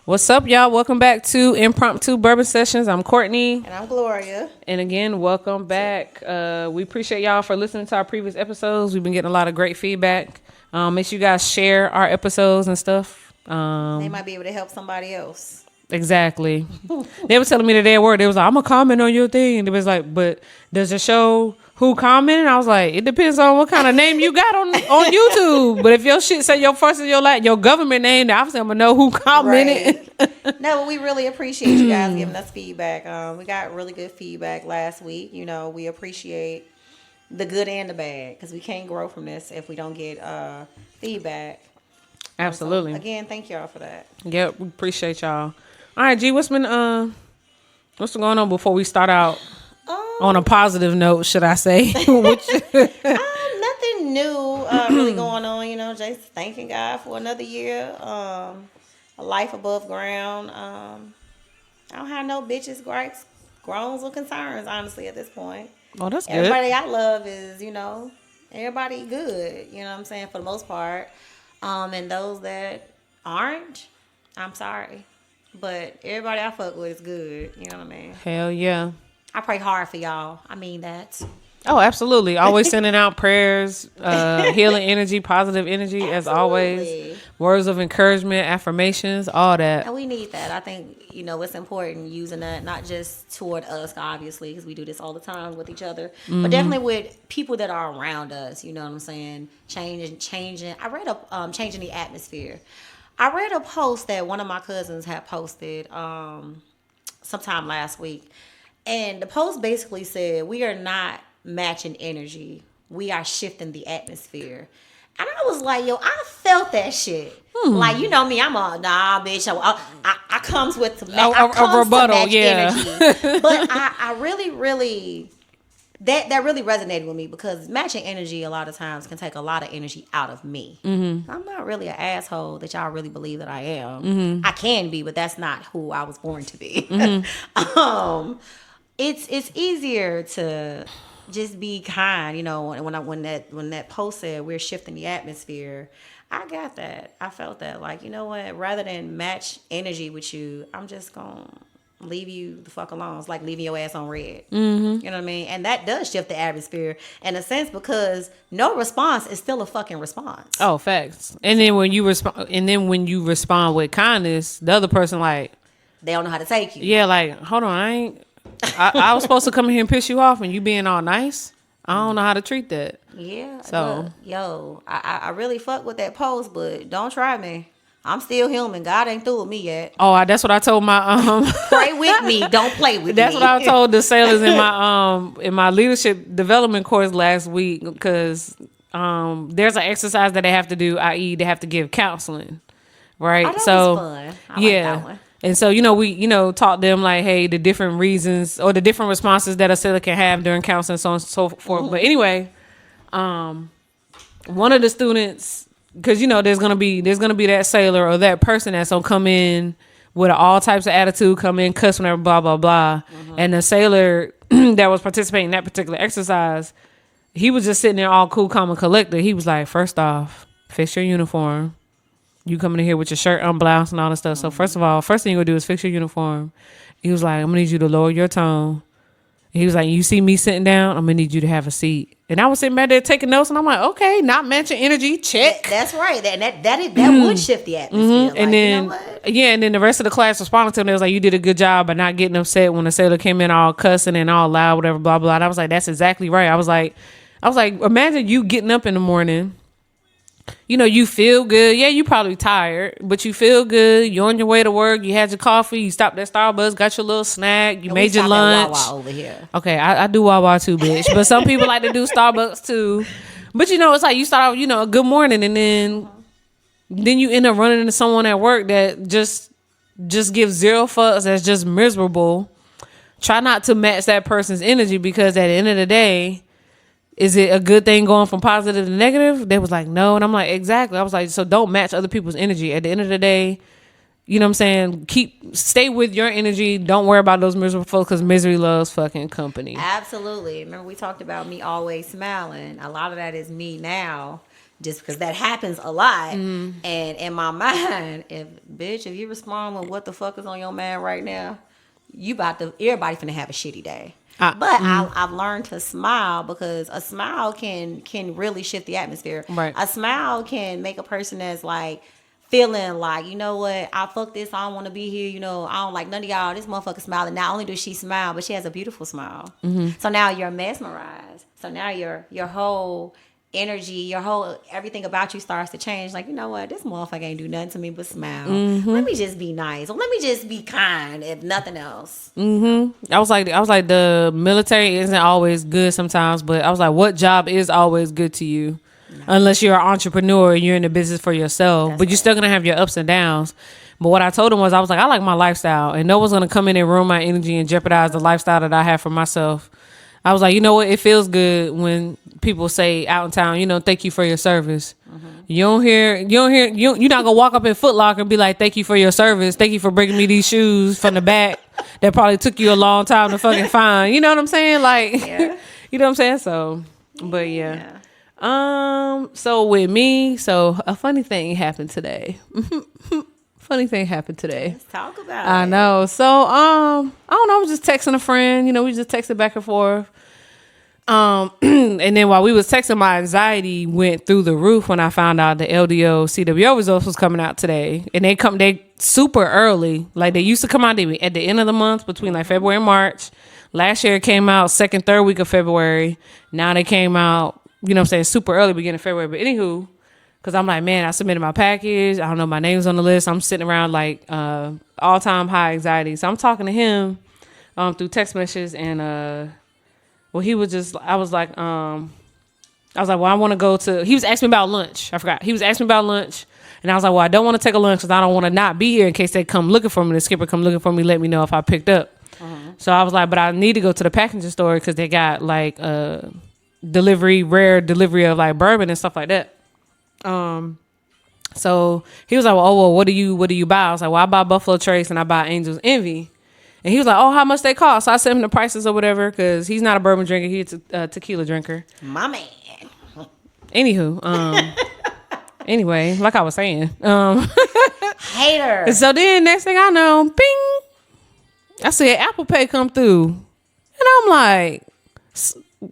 What's up, y'all? Welcome back to Impromptu Bourbon Sessions. I'm Courtney. And I'm Gloria. And again, welcome back. We appreciate y'all for listening to our previous episodes. We've been getting a lot of great feedback. Make sure you guys share our episodes and stuff. They might be able to help somebody else. Exactly. They were telling me today at work, they was like, I'm going to comment on your thing. And they was like, but does it show who commented? I was like, it depends on what kind of name you got on YouTube. But if your shit say your first and your government name, then obviously I'm going to know who commented. Right. No, but we really appreciate you guys giving us feedback. We got really good feedback last week. You know, we appreciate the good and the bad because we can't grow from this if we don't get feedback. Absolutely. So, again, thank y'all for that. Yep, we appreciate y'all. All right, G, what's been going on before we start out on a positive note, should I say? Nothing new really going on, you know, just thanking God for another year. A life above ground. I don't have no bitches, gripes, groans, or concerns, honestly, at this point. Oh, that's good. Everybody I love is, you know, everybody good, you know what I'm saying, for the most part. And those that aren't, I'm sorry. But everybody I fuck with is good. You know what I mean? Hell yeah. I pray hard for y'all. I mean that. Oh, absolutely. Always sending out prayers, healing energy, positive energy, absolutely. As always. Words of encouragement, affirmations, all that. And we need that. I think, you know, it's important using that, not just toward us, obviously, because we do this all the time with each other, but definitely with people that are around us. You know what I'm saying? Changing. I read changing the atmosphere. I read a post that one of my cousins had posted sometime last week. And the post basically said, we are not matching energy. We are shifting the atmosphere. And I was like, yo, I felt that shit. Like, you know me, I'm a, nah, bitch. I comes with a rebuttal, yeah. Energy. But I really, that really resonated with me because matching energy a lot of times can take a lot of energy out of me. Mm-hmm. I'm not really an asshole that y'all really believe that I am. Mm-hmm. I can be, but that's not who I was born to be. Mm-hmm. It's easier to just be kind, you know. When that post said we're shifting the atmosphere, I got that. I felt that, like, you know what? Rather than match energy with you, I'm just gonna leave you the fuck alone. It's like leaving your ass on red. Mm-hmm. You know what I mean? And that does shift the atmosphere in a sense because no response is still a fucking response. Oh, facts. And then when you respond with kindness, the other person like they don't know how to take you. Yeah, like, hold on, I was supposed to come in here and piss you off and you being all nice. I don't know how to treat that. Yeah. So, look, yo, I really fuck with that post, but don't try me. I'm still human. God ain't through with me yet. Oh, that's what I told my pray with me. Don't play with me. That's what I told the sailors in my leadership development course last week because there's an exercise that they have to do, i.e. they have to give counseling. Right? Oh, that was fun. I like that one. And so, we taught them like, hey, the different reasons or the different responses that a sailor can have during counseling, so on and so forth. Mm-hmm. But anyway, one of the students, because there's gonna be that sailor or that person that's gonna come in with all types of attitude, come in, cuss whenever, blah blah blah. Mm-hmm. And the sailor that was participating in that particular exercise, he was just sitting there all cool, calm, and collected. He was like, first off, fix your uniform. You coming in here with your shirt unbloused and all that stuff. So first thing you're gonna do is fix your uniform. He was like, I'm gonna need you to lower your tone. He was like, you see me sitting down, I'm gonna need you to have a seat. And I was sitting back there taking notes, and I'm like, okay, not matching energy, check. That's right. That would shift the atmosphere. Mm-hmm. Like, and then, you know what? And then the rest of the class responded to him. They was like, you did a good job by not getting upset when the sailor came in all cussing and all loud, whatever, blah blah. And I was like, that's exactly right. I was like, imagine you getting up in the morning. You feel good. Yeah, you probably tired, but you feel good. You're on your way to work. You had your coffee. You stopped at Starbucks, got your little snack. You made your lunch. Wawa over here. Okay, I do Wawa too, bitch. But some people like to do Starbucks too. But it's like you start off, a good morning, and then you end up running into someone at work that just gives zero fucks. That's just miserable. Try not to match that person's energy because at the end of the day, is it a good thing going from positive to negative? They was like, no. And I'm like, exactly. I was like, so don't match other people's energy. At the end of the day, you know what I'm saying? Stay with your energy. Don't worry about those miserable folks because misery loves fucking company. Absolutely. Remember we talked about me always smiling. A lot of that is me now just because that happens a lot. And in my mind, if you respond with what the fuck is on your mind right now, everybody finna have a shitty day. But I've learned to smile, because a smile can really shift the atmosphere. Right. A smile can make a person that's like feeling like, you know what, I fuck this, I don't want to be here, I don't like none of y'all. This motherfucker smiling. Not only does she smile, but she has a beautiful smile. So now you're mesmerized. So now your whole energy, everything about you starts to change. Like, you know what, this motherfucker ain't do nothing to me but smile. Let me just be nice, or let me just be kind, if nothing else. I was like the military isn't always good sometimes, but I was like, what job is always good to you? Unless you're an entrepreneur and you're in the business for yourself. But you're still gonna have your ups and downs. But what I told him was, I was like, I like my lifestyle, and no one's gonna come in and ruin my energy and jeopardize the lifestyle that I have for myself. I was like, you know what? It feels good when people say out in town, thank you for your service. You're not gonna walk up in Foot Locker and be like, thank you for your service. Thank you for bringing me these shoes from the back that probably took you a long time to fucking find. You know what I'm saying? Like, Yeah. you know what I'm saying? So, but yeah. So with me, a funny thing happened today. Let's talk about it. I know. So, I don't know. I was just texting a friend. We just texted back and forth. And then while we was texting, my anxiety went through the roof when I found out the LDO CWO results was coming out today. And they super early. Like, they used to come out at the end of the month, between like February and March. Last year it came out second, third week of February. Now they came out, super early, beginning of February. But anywho, because I'm like, man, I submitted my package. I don't know, my name's on the list. I'm sitting around like all-time high anxiety. So I'm talking to him through text messages, and I was like, well, I want to go to, he was asking me about lunch. I forgot. He was asking me about lunch. And I was like, well, I don't want to take a lunch because I don't want to not be here in case they come looking for me. The skipper come looking for me, let me know if I picked up. So I was like, but I need to go to the packaging store because they got like rare delivery of like bourbon and stuff like that. So he was like, well, what do you buy? I was like, well, I buy Buffalo Trace and I buy Angel's Envy. And he was like, oh, how much they cost? So I sent him the prices or whatever, because he's not a bourbon drinker. He's a tequila drinker. My man. Anywho, anyway, like I was saying. Hater. So then next thing I know, bing, I see Apple Pay come through. And I'm like,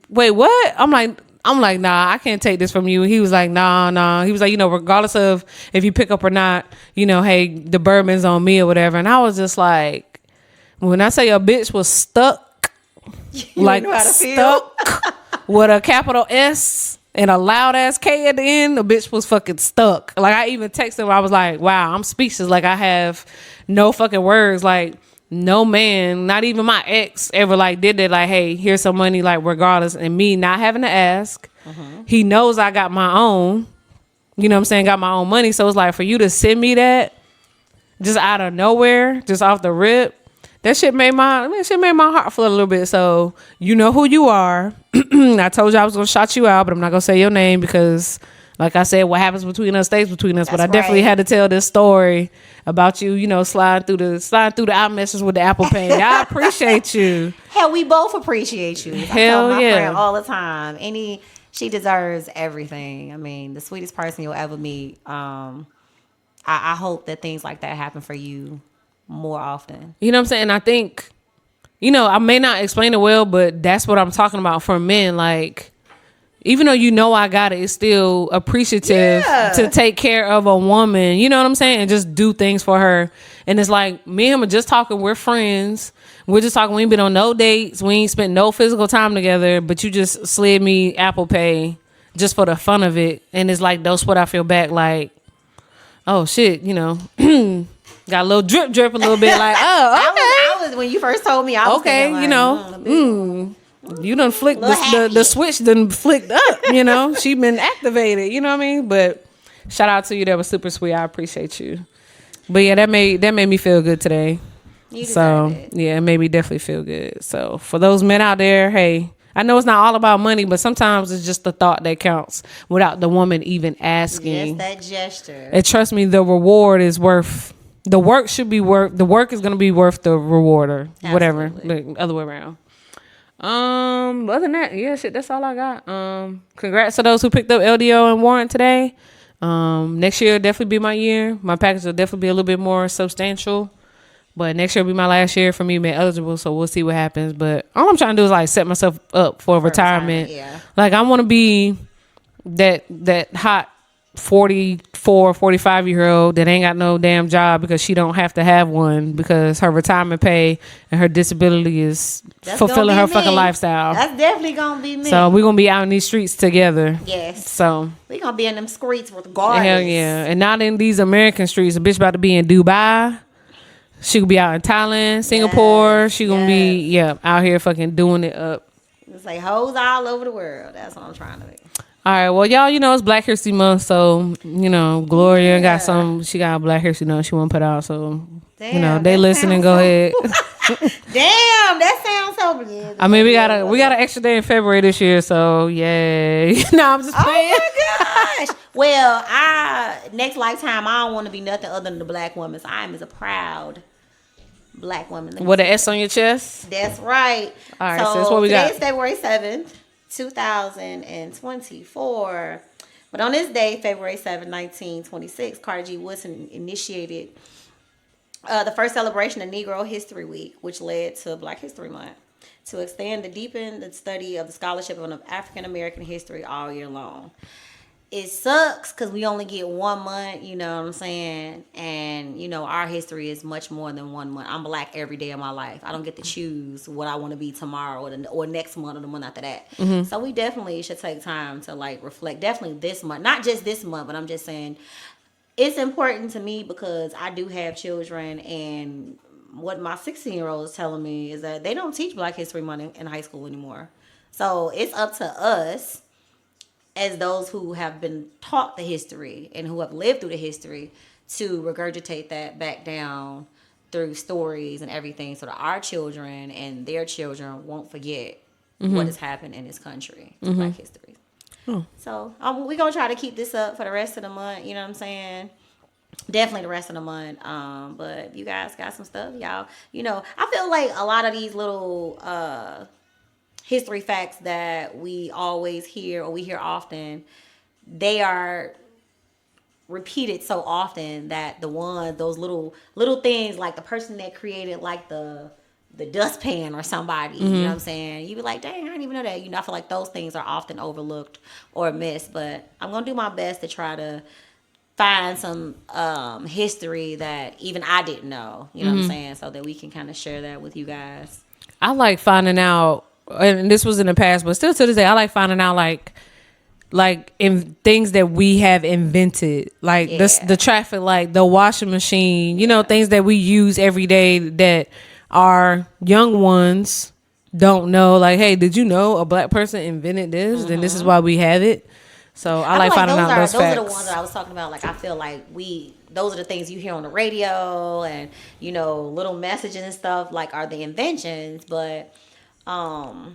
wait, what? I'm like, nah, I can't take this from you. He was like, nah. He was like, regardless of if you pick up or not, hey, the bourbon's on me or whatever. And I was just like, when I say a bitch was stuck, like stuck with a capital S and a loud ass K at the end, the bitch was fucking stuck. Like, I even texted him, I was like, wow, I'm speechless. Like, I have no fucking words. Like, no man, not even my ex ever like did that. Like, hey, here's some money, like regardless. And me not having to ask. He knows I got my own, got my own money. So it's like, for you to send me that just out of nowhere, just off the rip, that shit made my heart flutter a little bit. So you know who you are. I told you I was gonna shout you out, but I'm not gonna say your name because, like I said, what happens between us stays between us. But I definitely had to tell this story about you, sliding through the iMessage with the Apple Pay. I appreciate you. Hell, we both appreciate you. Hell I tell my yeah. friend all the time. She deserves everything. I mean, the sweetest person you'll ever meet. I hope that things like that happen for you more often. You know what I'm saying? I think, I may not explain it well, but that's what I'm talking about for men. Like, even though I got it, it's still appreciative to take care of a woman. You know what I'm saying? And just do things for her. And it's like, me and him are just talking. We're friends. We're just talking. We ain't been on no dates. We ain't spent no physical time together. But you just slid me Apple Pay just for the fun of it. And it's like, that's what I feel back. Like, oh shit, got a little drip a little bit. Like, oh, okay. I was when you first told me. I was okay, thinking like, you done flicked the switch. Done flicked up. She been activated. You know what I mean? But shout out to you. That was super sweet. I appreciate you. But yeah, that made me feel good today. You deserved it. Yeah, it made me definitely feel good. So for those men out there, hey, I know it's not all about money, but sometimes it's just the thought that counts without the woman even asking. Just that gesture. And trust me, the reward is worth. The work is going to be worth the reward or whatever. The other way around. Other than that, yeah, shit, that's all I got. Congrats to those who picked up LDO and warrant today. Next year will definitely be my year. My package will definitely be a little bit more substantial. But next year will be my last year for me being eligible, so we'll see what happens. But all I'm trying to do is like set myself up for retirement. Yeah. Like I want to be that hot 44, 45-year-old that ain't got no damn job because she don't have to have one because her retirement pay and her disability is fulfilling her fucking lifestyle. That's definitely gonna be me. So we're gonna be out in these streets together. Yes. So we gonna be in them streets regardless. hell yeah. And not in these American streets. A bitch about to be in Dubai. She could be out in Thailand, Singapore. She gonna be out here fucking doing it up. It's like hoes all over the world. That's what I'm trying to be. All right, well, y'all, it's Black History Month, so, Gloria got she got a Black History Month she want to put out, so, they listening, go ahead. Damn, that sounds so good. I mean, we got an extra day in February this year, so, yay. No, I'm just playing. Oh, my gosh. Well, next lifetime, I don't want to be nothing other than the Black woman, so I am as a proud Black woman. With an S on your chest? That's right. All right, so that's what we got. Today is February 7th. 2024. But on this day, February 7, 1926, Carter G. Woodson initiated the first celebration of Negro History Week, which led to Black History Month, to extend and deepen the study of the scholarship of African American history all year long. It sucks because we only get 1 month, you know what I'm saying? And, our history is much more than 1 month. I'm Black every day of my life. I don't get to choose what I want to be tomorrow or next month or the month after that. Mm-hmm. So we definitely should take time to, reflect. Definitely this month. Not just this month, but I'm just saying it's important to me because I do have children, and what my 16-year-old is telling me is that they don't teach Black History Month in high school anymore. So it's up to us, as those who have been taught the history and who have lived through the history, to regurgitate that back down through stories and everything so that our children and their children won't forget what has happened in this country to Black history. So we're going to try to keep this up for the rest of the month, you know what I'm saying? Definitely the rest of the month. But you guys got some stuff, y'all. I feel like a lot of these little history facts that we always hear or we hear often, they are repeated so often that those little things, like the person that created like the dustpan or somebody, you know what I'm saying? You be like, dang, I didn't even know that. I feel like those things are often overlooked or missed, but I'm going to do my best to try to find some history that even I didn't know, you know what I'm saying? So that we can kind of share that with you guys. I like finding out, and this was in the past, but still to this day, I like finding out like in things that we have invented, like the traffic light, the washing machine, things that we use every day that our young ones don't know. Like, hey, did you know a Black person invented this? And this is why we have it. So I like finding out those facts. Those are the ones that I was talking about. Like, I feel like those are the things you hear on the radio and, little messages and stuff, like, are the inventions. But I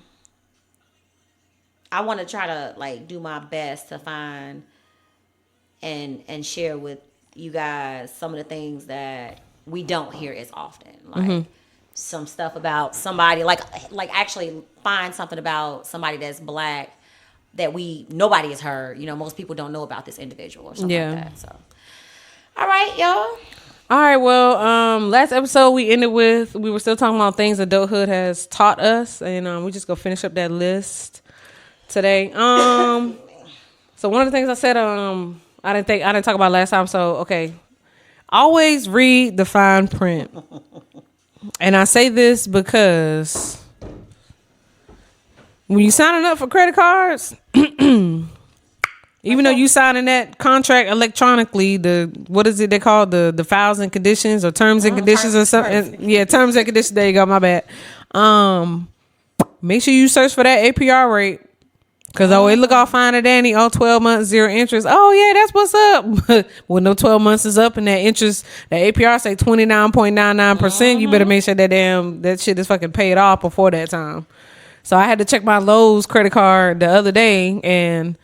want to try to, do my best to find and share with you guys some of the things that we don't hear as often. Like, some stuff about somebody, like actually find something about somebody that's Black that nobody has heard. Most people don't know about this individual or something like that. So, all right, y'all. All right, well, last episode we ended with, we were still talking about things adulthood has taught us, and we just go finish up that list today. So one of the things I said, I didn't talk about last time. So, okay, always read the fine print. And I say this because when you signing up for credit cards, even though you signing that contract electronically, what is it they call the files and conditions or terms and conditions or something? Yeah, terms and conditions. There you go. My bad. Make sure you search for that APR rate. Because, it look all fine and dandy. 12 months, 0 interest. Oh, yeah, that's what's up. When no 12 months is up and that interest, the APR say 29.99%, you better make sure that shit is fucking paid off before that time. So I had to check my Lowe's credit card the other day, and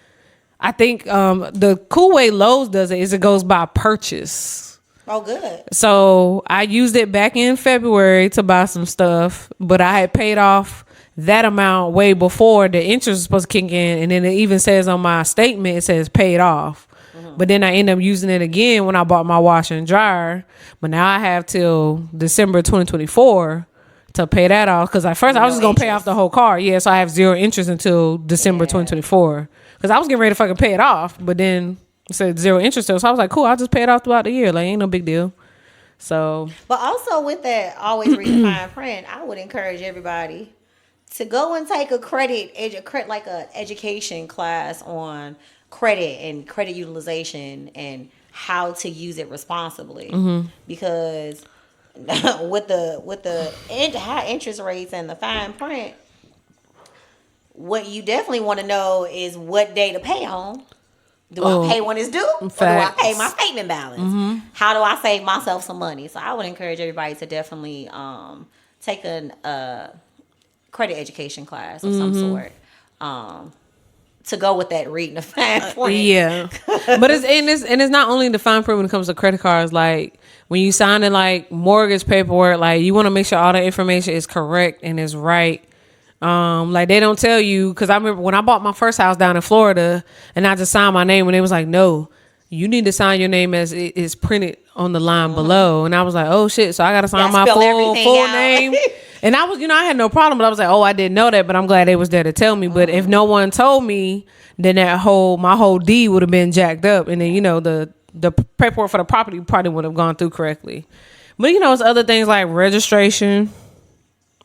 I think the cool way Lowe's does it is it goes by purchase. Oh, good. So I used it back in February to buy some stuff, but I had paid off that amount way before the interest is supposed to kick in, and then it even says on my statement, it says paid off. But then I end up using it again when I bought my washer and dryer. But now I have till December 2024 to pay that off. Because at first I was just going to pay off the whole car. Yeah, so I have zero interest until December 2024. Because I was getting ready to fucking pay it off. But then it said zero interest. So I was like, cool, I'll just pay it off throughout the year. Like, ain't no big deal. So. But also with that, always read the fine print. I would encourage everybody to go and take a like a education class on credit and credit utilization and how to use it responsibly. Because with the high interest rates and the fine print, what you definitely want to know is what day to pay on. Do I pay when it's due? Facts. Or do I pay my statement balance? How do I save myself some money? So I would encourage everybody to definitely take a credit education class of some sort. To go with that reading the fine print. Yeah. But it's not only the fine print when it comes to credit cards. Like when you sign in like mortgage paperwork, like you want to make sure all the information is correct and is right. Like they don't tell you, because I remember when I bought my first house down in Florida and I just signed my name and they was like, no, you need to sign your name as it is printed on the line below. And I was like, oh shit, so I gotta sign my full name. And I was, I had no problem, but I was like, oh, I didn't know that, but I'm glad they was there to tell me. But if no one told me, then my whole deed would have been jacked up, and then the paperwork for the property probably would have gone through correctly. But it's other things like registration,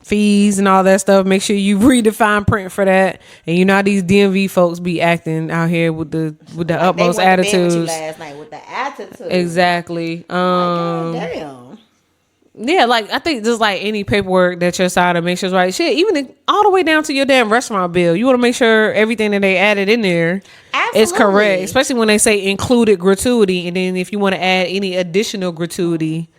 fees, and all that stuff. Make sure you read the fine print for that. And how these DMV folks be acting out here with the utmost attitudes. They went to bed with you last night with the attitude. Exactly. Damn. Yeah, like I think just like any paperwork that you're signing, make sure it's right. Shit, even all the way down to your damn restaurant bill, you want to make sure everything that they added in there is correct. Especially when they say included gratuity, and then if you want to add any additional gratuity,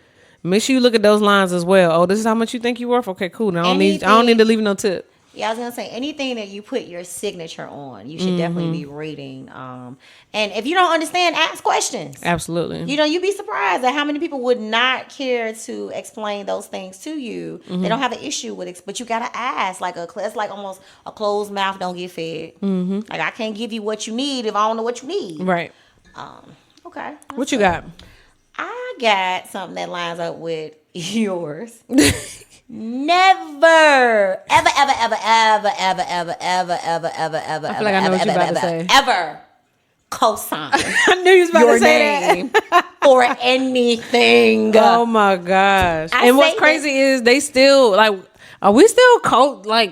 make sure you look at those lines as well. Oh, this is how much you think you're worth. Okay, cool. Now I don't need to leave no tip. Yeah, I was gonna say anything that you put your signature on, you should definitely be reading. And if you don't understand, ask questions. Absolutely. You'd be surprised at how many people would not care to explain those things to you. They don't have an issue with it, but you gotta ask. It's like almost a closed mouth don't get fed. Like I can't give you what you need if I don't know what you need. Right. Okay. What you got? I got something that lines up with yours. Never, ever, ever, ever, ever, ever, ever, ever, ever, ever, ever, I feel like I know what you're about to say. Ever co-sign. I knew you was about to say that. For anything. Oh my gosh! And what's crazy is they still like. Are we still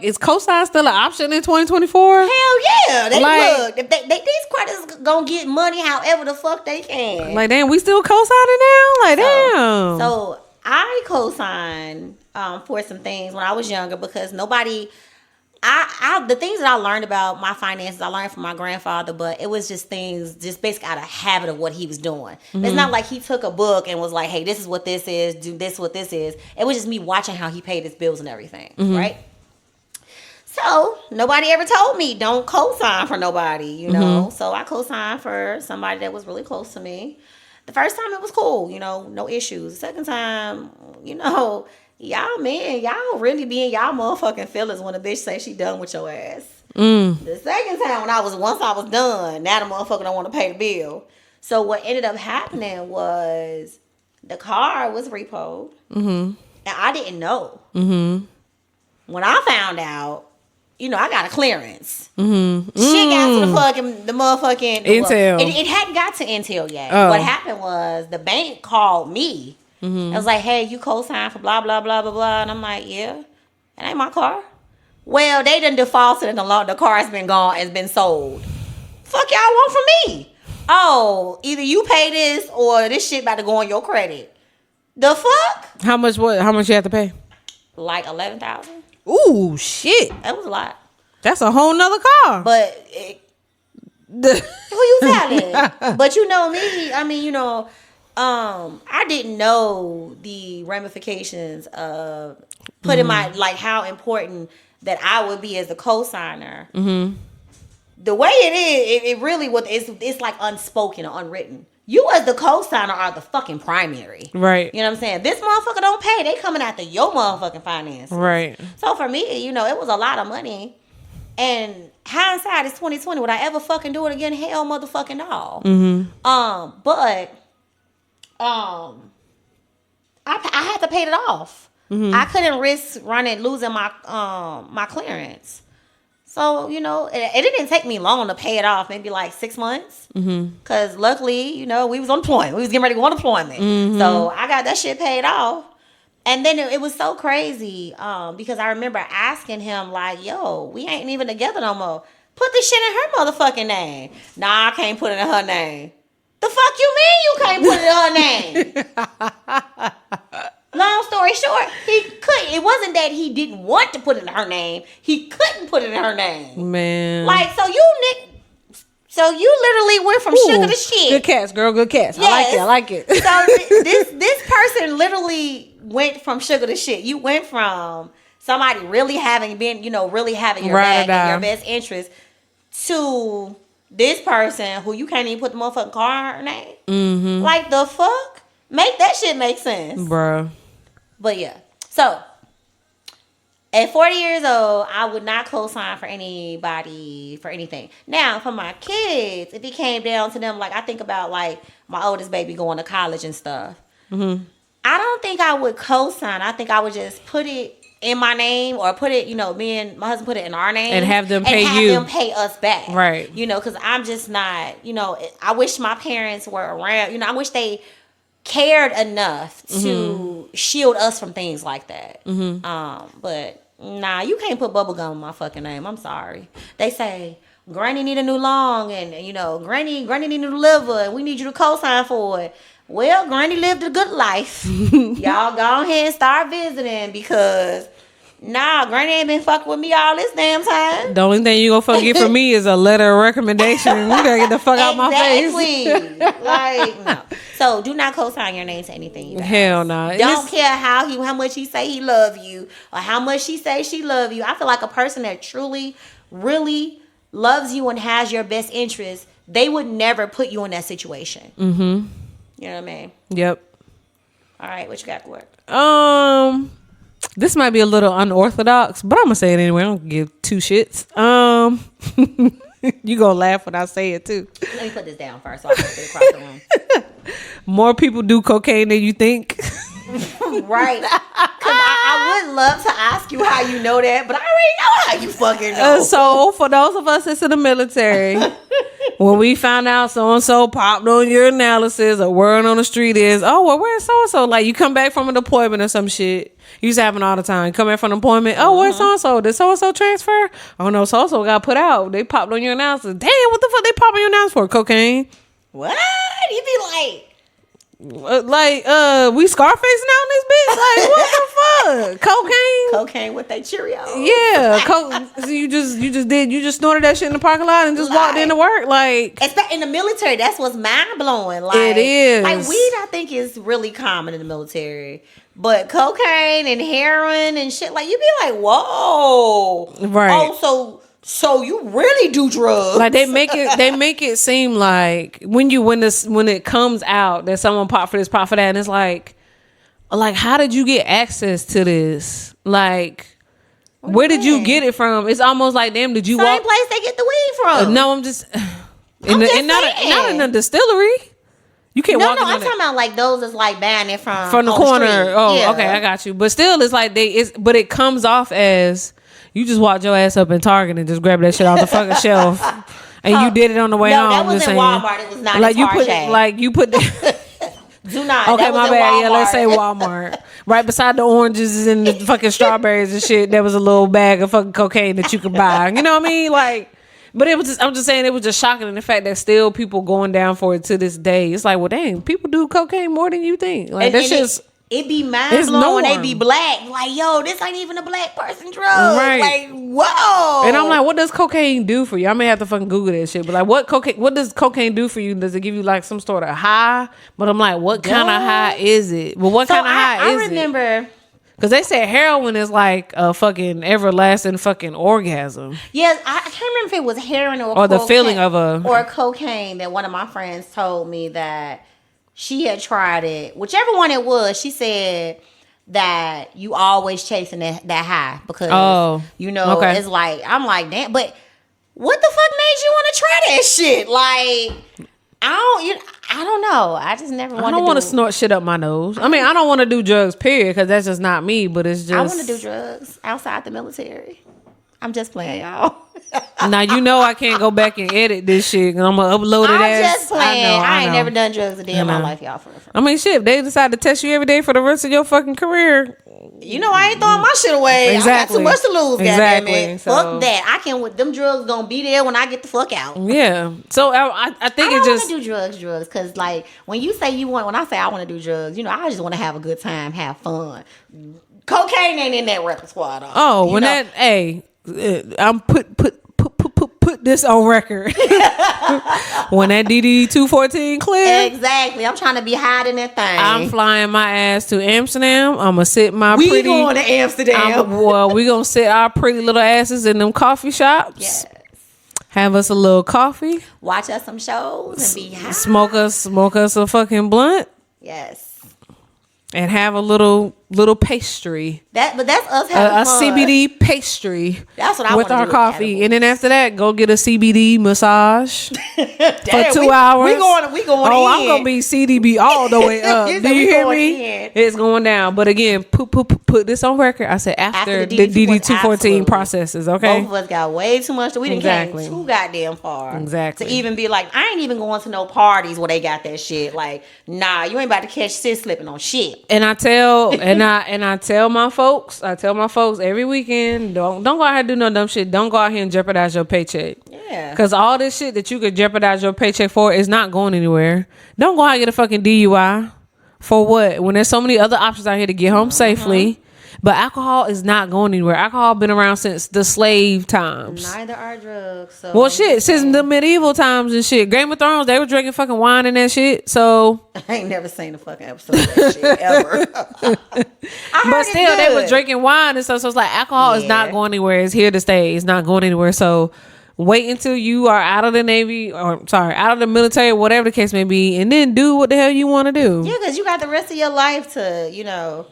is co-sign still an option in 2024? Hell yeah! Look, if these credits gonna get money however the fuck they can. Like damn, we still co-signing now? Like damn. So I co-signed for some things when I was younger because nobody. The things that I learned about my finances, I learned from my grandfather, but it was just things, just basically out of habit of what he was doing. It's not like he took a book and was like, hey, this is what this is, do this what this is. It was just me watching how he paid his bills and everything, right? So nobody ever told me don't co-sign for nobody, So I co-signed for somebody that was really close to me. The first time it was cool, no issues. The second time, y'all really be in y'all motherfucking feelings when a bitch say she done with your ass. The second time once I was done, now the motherfucker don't want to pay the bill. So what ended up happening was the car was repoed. And I didn't know. When I found out, I got a clearance. Shit got to the motherfucking Intel. It hadn't got to Intel yet. What happened was the bank called me. I was like, hey, you co-signed for blah, blah, blah, blah, blah. And I'm like, yeah, it ain't my car. Well, they done defaulted and the car has been gone, has been sold. Fuck y'all want from me? Oh, either you pay this or this shit about to go on your credit. The fuck? How much you have to pay? Like $11,000. Ooh, shit. That was a lot. That's a whole nother car. But who you telling? But you know me. I mean, I didn't know the ramifications of putting how important that I would be as a co-signer. The way it is, it really it's like unspoken or unwritten. you as the co-signer are the fucking primary. Right. You know what I'm saying? This motherfucker don't pay. They coming after your motherfucking finances. Right. So for me, you know, it was a lot of money. And hindsight is 2020. Would I ever fucking do it again? Hell motherfucking no. But I had to pay it off. I couldn't risk losing my my clearance. So, you know, it didn't take me long to pay it off, maybe like 6 months. Because luckily, you know, we was on deployment. We was getting ready to go on deployment. So I got that shit paid off. And then it was so crazy because I remember asking him, like, yo, we ain't even together no more. Put this shit in her motherfucking name. Nah, I can't put it in her name. The fuck you mean you can't put it in her name? Long story short, he couldn't. It wasn't that he didn't want to put it in her name. He couldn't put it in her name. Man. Like, so you literally went from sugar to shit. Good cats, girl. Good cats. Yes. I like it. So this person literally went from sugar to shit. You went from somebody really having your back and your best interest to this person who you can't even put the motherfucking car in her name. Like, the fuck? Make that shit make sense. Bruh. But yeah. So, at 40 years old, I would not co-sign for anybody for anything. Now, for my kids, if it came down to them, like, I think about, like, my oldest baby going to college and stuff. I don't think I would co-sign. I think I would just put it in my name, or put it, you know, me and my husband put it in our name. And have them pay and you. have them pay us back. Right. You know, because I'm just not, you know, I wish my parents were around. You know, I wish they cared enough to shield us from things like that. But nah, you can't put bubblegum in my fucking name. I'm sorry. They say Granny need a new lung, and you know, Granny need a new liver, and we need you to co-sign for it. Well, Granny lived a good life. Y'all go ahead and start visiting, because nah, Granny ain't been fucking with me all this damn time. The only thing you gonna get from me is a letter of recommendation. You gotta get the fuck out my face. Exactly. Like, no. So do not co-sign your name to anything. You guys. Hell no. Don't care how much he say he love you, or how much she say she love you. I feel like a person that truly, really loves you and has your best interest, they would never put you in that situation. You know what I mean? Yep. All right, what you got for it? This might be a little unorthodox, but I'm gonna say it anyway. I don't give two shits. You gonna laugh when I say it too. Let me put this down first so I can get it across the room. More people do cocaine than you think. Right. Because I would love to ask you how you know that, but I already know how you fucking know. So for those of us that's in the military, when we found out so-and-so popped on your analysis, or word on the street is, oh, well, where's so-and-so? Like, you come back from a deployment or some shit. Used to happen all the time. Come back from an deployment. Oh, where's so-and-so? Did so-and-so transfer? Oh, no, so-and-so got put out. They popped on your analysis. Damn, what the fuck they popping your analysis for? Cocaine? What? You be like... we Scarface now in this bitch? Like, what the fuck? Cocaine with that Cheerio. Yeah. So you just snorted that shit in the parking lot and just walked into work? Like, in the military, that's what's mind-blowing. Like, it is. Like, weed, I think, is really common in the military. But cocaine and heroin and shit, like, you be like, whoa. Right. Oh, so you really do drugs? Like, they make it seem like when it comes out that someone popped for this, popped for that, and it's like how did you get access to this? Like, where did you get it from? It's almost like, damn, did you Same place they get the weed from? No, I'm just not in a distillery. You can't walk in. I'm talking about like those that's like buying it from the corner. The Oh, yeah. Okay, I got you. But still, it's like but it comes off as you just walked your ass up in Target and just grabbed that shit off the fucking shelf, and you did it on the way home. No, that was in Walmart. It was not like in Target. you put. Do not. Okay, my bad. Walmart. Yeah, let's say Walmart. Right beside the oranges and the fucking strawberries and shit, there was a little bag of fucking cocaine that you could buy. You know what I mean? Like, but it was I'm just saying, it was just shocking in the fact that still people going down for it to this day. It's like, well, dang, people do cocaine more than you think. Like, that's just... It be mind blowing when they be black. Like, yo, this ain't even a black person drug. Right. Like, whoa. And I'm like, what does cocaine do for you? I may have to fucking Google that shit. But like, what does cocaine do for you? Does it give you like some sort of high? But I'm like, what kind of high is it? Well, what kind of high is it? I remember Because they said heroin is like a fucking everlasting fucking orgasm. Yes, I can't remember if it was heroin or the feeling of or cocaine that one of my friends told me that she had tried it. Whichever one it was, she said that you always chasing that high because it's like I'm like, damn, but what the fuck made you want to try that shit? Like, I don't know. I just never wanted. I don't want to snort shit up my nose. I mean, I don't want to do drugs, period, because that's just not me. But it's just I want to do drugs outside the military. I'm just playing, y'all. Now I can't go back and edit this shit because I'm gonna upload it. I'm just playing. I ain't never done drugs a day in my life, y'all. I mean, shit. If they decide to test you every day for the rest of your fucking career, I ain't throwing my shit away. Exactly. I got too much to lose. Exactly. Goddammit. So, fuck that. I can. Them drugs gonna be there when I get the fuck out. Yeah. So I think I it just want to do drugs because like when you say when I say I want to do drugs, I just want to have a good time, have fun. Cocaine ain't in that repertoire though. Oh, I'm put this on record. When that DD 214 clear, exactly. I'm trying to be hiding that thing. I'm flying my ass to Amsterdam. I'm gonna sit we going to Amsterdam. We gonna sit our pretty little asses in them coffee shops. Yes. Have us a little coffee. Watch us some shows and be high. Smoke us a fucking blunt. Yes. And have a little pastry. But that's us having fun. CBD pastry. That's what I with our coffee, and then after that, go get a CBD massage for 2 hours. We going. Oh, I'm gonna be CDB all the way up. Do you hear me? It's going down. But again, put this on record. I said after the DD 214 processes. Okay. Both of us got way too much. We didn't came too goddamn far. Exactly. To even be like, I ain't even going to no parties where they got that shit. Like, nah, you ain't about to catch sis slipping on shit. And I tell my folks every weekend, don't go out here and do no dumb shit. Don't go out here and jeopardize your paycheck. Yeah. Because all this shit that you could jeopardize your paycheck for is not going anywhere. Don't go out and get a fucking DUI. For what? When there's so many other options out here to get home safely. But alcohol is not going anywhere. Alcohol been around since the slave times. Neither are drugs. So well, shit, since the medieval times and shit. Game of Thrones, they were drinking fucking wine and that shit. So I ain't never seen a fucking episode of that shit ever. But still, they were drinking wine and stuff. So it's like alcohol is not going anywhere. It's here to stay. It's not going anywhere. So wait until you are out of the Navy out of the military, whatever the case may be, and then do what the hell you want to do. Yeah, because you got the rest of your life to,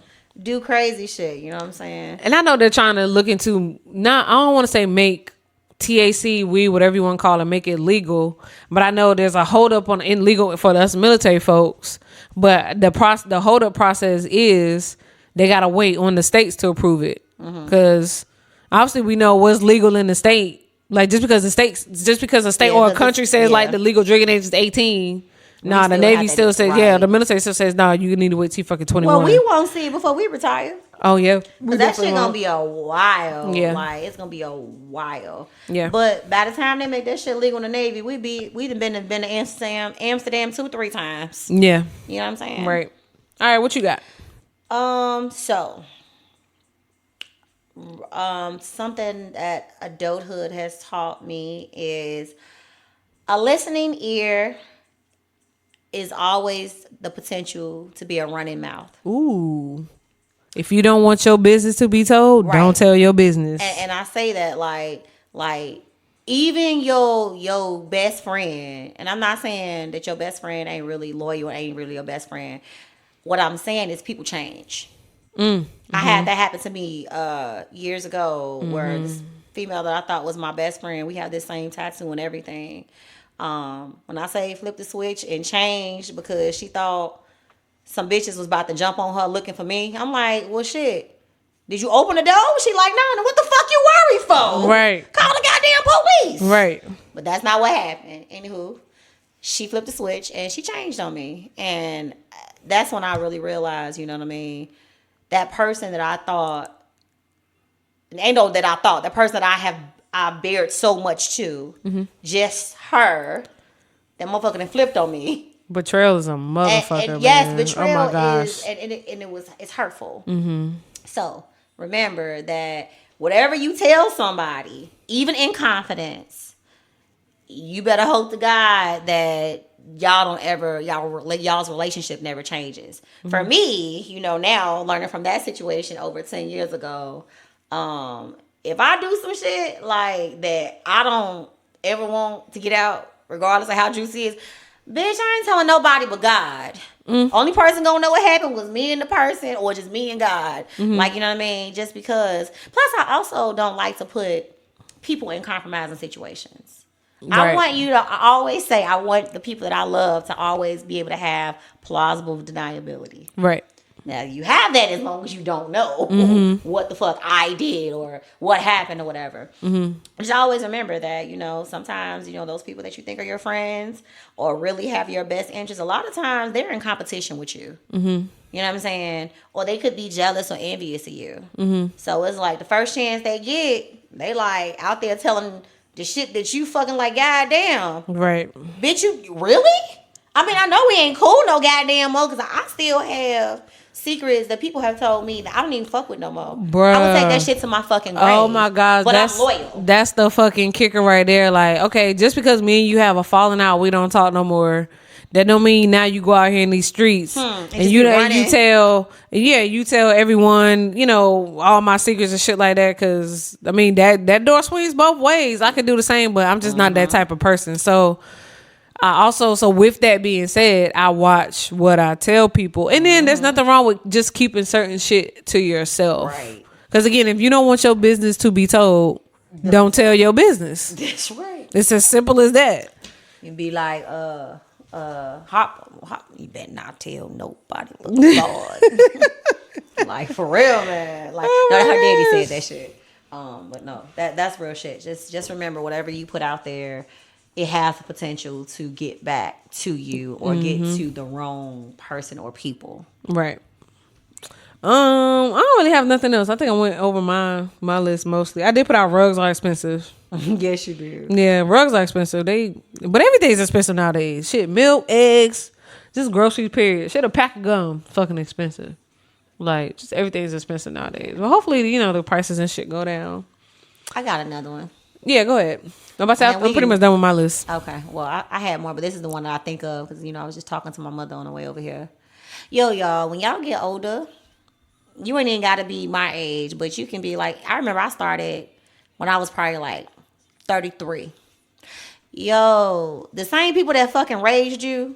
do crazy shit. You know what I'm saying? And I know they're trying to look into I don't want to say make THC, weed, whatever you want to call it, make it legal. But I know there's a hold up on illegal for us military folks. But the hold up process is they gotta wait on the states to approve it. Because obviously we know what's legal in the state. Like just because a state or a country says like the legal drinking age is 18. Nah, the Navy still says, the military still says, nah, you need to wait till you fucking 21. Well, we won't see it before we retire. Oh, yeah. Because that shit gonna be a while. Yeah. Like, it's gonna be a while. Yeah. But by the time they make that shit legal in the Navy, we'd been to Amsterdam 2-3 times. Yeah. You know what I'm saying? Right. All right, what you got? Something that adulthood has taught me is a listening ear is always the potential to be a running mouth. Ooh. If you don't want your business to be told, don't tell your business. And I say that like even your best friend, and I'm not saying that your best friend ain't really loyal, ain't really your best friend. What I'm saying is people change. I had that happen to me years ago where this female that I thought was my best friend, we have this same tattoo and everything. When I say flip the switch and change because she thought some bitches was about to jump on her looking for me, I'm like, well, shit, did you open the door? She like, no, then what the fuck you worried for? Right. Call the goddamn police. Right. But that's not what happened. Anywho, she flipped the switch and she changed on me. And that's when I really realized, you know what I mean? That person that I thought, that person that I bared so much to, just her, that motherfucker done flipped on me. Betrayal is a motherfucker. And yes, man. betrayal is, it's hurtful. So remember that whatever you tell somebody, even in confidence, you better hope to God that y'all's relationship never changes. For me, you know, now learning from that situation over 10 years ago, if I do some shit like that I don't ever want to get out, regardless of how juicy it is, bitch, I ain't telling nobody but God. Only person gonna know what happened was me and the person, or just me and God. Like, you know what I mean? Just because. Plus, I also don't like to put people in compromising situations. Right. I want you to, I always say, I want the people that I love to always be able to have plausible deniability. Right. Now, you have that as long as you don't know what the fuck I did or what happened or whatever. Just always remember that, you know, sometimes, you know, those people that you think are your friends or really have your best interests, a lot of times they're in competition with you. You know what I'm saying? Or they could be jealous or envious of you. So it's like the first chance they get, they like out there telling the shit that you fucking like, goddamn. Right. Bitch, you really? I mean, I know we ain't cool no goddamn more because I still have secrets that people have told me that I don't even fuck with no more. Bruh. I would take that shit to my fucking grave. Oh my gosh, but I'm loyal. That's the fucking kicker right there. Like, okay, just because me and you have a falling out, we don't talk no more. That don't mean now you go out here in these streets and you tell everyone, you know, all my secrets and shit like that. Because I mean that door swings both ways. I could do the same, but I'm just not that type of person. So so with that being said, I watch what I tell people, and then there's nothing wrong with just keeping certain shit to yourself. Right. Because again, if you don't want your business to be told, don't tell your business. That's right. It's as simple as that. You'd be like, hop, you better not tell nobody but God. Like, for real, man. Like, no, her daddy said that shit. But no, that's real shit. Just remember, whatever you put out there, it has the potential to get back to you or get to the wrong person or people. Right. I don't really have nothing else. I think I went over my list mostly. I did put out rugs are expensive. Yes, you did. Yeah, rugs are expensive. But everything's expensive nowadays. Shit, milk, eggs, just groceries, period. Shit, a pack of gum, fucking expensive. Like, just everything's expensive nowadays. But hopefully, you know, the prices and shit go down. I got another one. Yeah, go ahead. I'm pretty much done with my list. Okay. Well, I had more, but this is the one that I think of because, you know, I was just talking to my mother on the way over here. Yo, y'all, when y'all get older, you ain't even got to be my age, but you can be like, I remember I started when I was probably like 33. Yo, the same people that fucking raised you,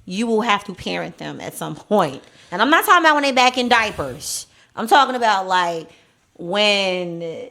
you will have to parent them at some point. And I'm not talking about when they back in diapers. I'm talking about like when...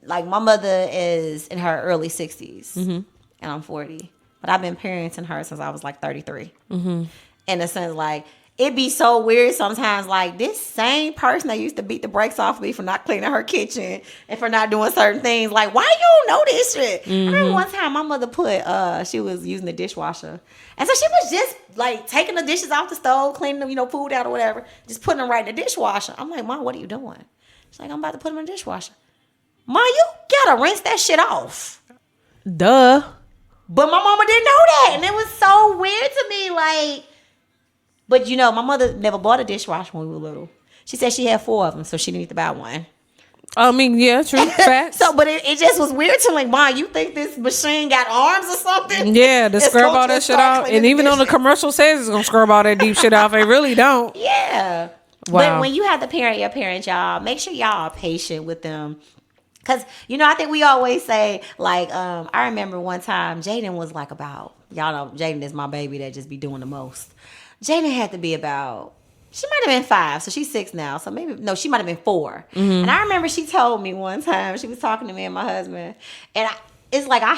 Like, my mother is in her early 60s, and I'm 40. But I've been parenting her since I was, like, 33. In a sense, like, it be so weird sometimes, like, this same person that used to beat the brakes off of me for not cleaning her kitchen and for not doing certain things, like, why you don't know this shit? I remember one time my mother she was using the dishwasher. And so she was just, like, taking the dishes off the stove, cleaning them, you know, food out or whatever, just putting them right in the dishwasher. I'm like, Mom, what are you doing? She's like, I'm about to put them in the dishwasher. Ma, you gotta rinse that shit off. Duh. But my mama didn't know that. And it was so weird to me. Like, but you know, my mother never bought a dishwasher when we were little. She said she had 4 of them, so she didn't need to buy one. I mean, yeah, true. Facts. But it just was weird to me. Like, Ma, you think this machine got arms or something? Yeah, to scrub all that shit off. And even though the commercial says it's gonna scrub all that deep shit off, it really don't. Yeah. Wow. But when you have to parent your parents, y'all, make sure y'all are patient with them. Because, you know, I think we always say, like, I remember one time Jaden was like y'all know, Jaden is my baby that just be doing the most. Jaden had to be she might have been 5, so she's 6 now. So she might have been 4. And I remember she told me one time, she was talking to me and my husband, and it's like I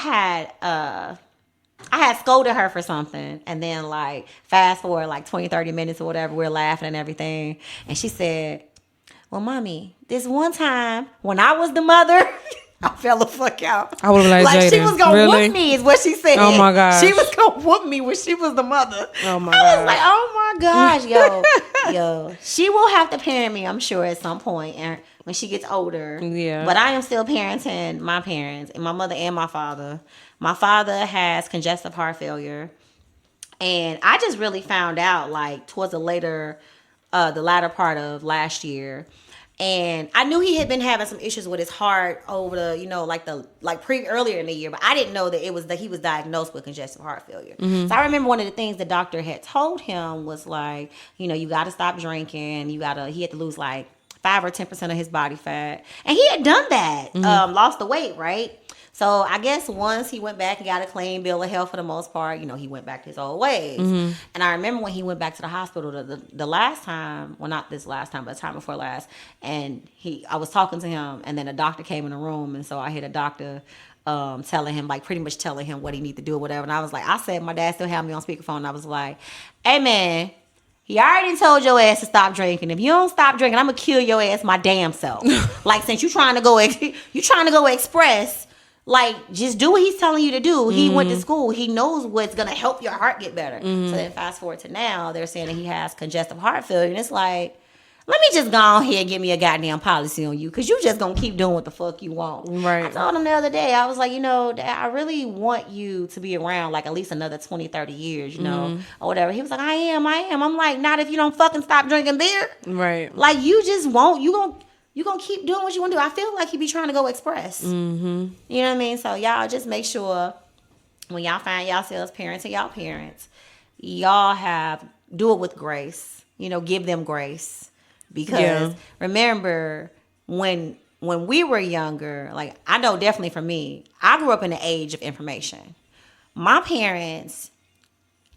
had scolded her for something, and then, like, fast forward, like, 20, 30 minutes or whatever, we're laughing and everything, and she said, well, Mommy, this one time when I was the mother, I fell the fuck out. I would have like Jaden. She was gonna whoop me, is what she said. Oh my gosh. She was gonna whoop me when she was the mother. Oh my I was like, oh my gosh, yo. She will have to parent me, I'm sure, at some point, and when she gets older. Yeah. But I am still parenting my parents, and my mother and my father. My father has congestive heart failure, and I just really found out, like, towards the latter part of last year. And I knew he had been having some issues with his heart over earlier in the year, but I didn't know that it was that he was diagnosed with congestive heart failure. So I remember one of the things the doctor had told him was like, you got to stop drinking. He had to lose like 5 or 10% of his body fat. And he had done that, lost the weight, right? So I guess once he went back and got a clean bill of health for the most part, he went back to his old ways. And I remember when he went back to the hospital the last time, well, not this last time, but the time before last, and I was talking to him, and then a doctor came in the room, and so I heard a doctor telling him, like pretty much telling him what he need to do or whatever. And I was like, I said, my dad still had me on speakerphone, and I was like, hey man, he already told your ass to stop drinking. If you don't stop drinking, I'm gonna kill your ass my damn self. Like, since you trying to go express, like, just do what he's telling you to do. He went to school. He knows what's gonna help your heart get better. So then fast forward to now, they're saying that he has congestive heart failure, and it's like, let me just go on here and give me a goddamn policy on you, because you just gonna keep doing what the fuck you want. Right. I told him the other day, I was like, Dad, I really want you to be around like at least another 20, 30 years, or whatever. He was like, I am. I'm like, not if you don't fucking stop drinking beer. Right. Like, you just won't. You gonna keep doing what you want to do. I feel like he be trying to go express. You know what I mean? So y'all just make sure when y'all find yourselves parenting y'all parents, y'all do it with grace. Give them grace. Because remember, when we were younger, like, I know definitely for me, I grew up in the age of information. My parents,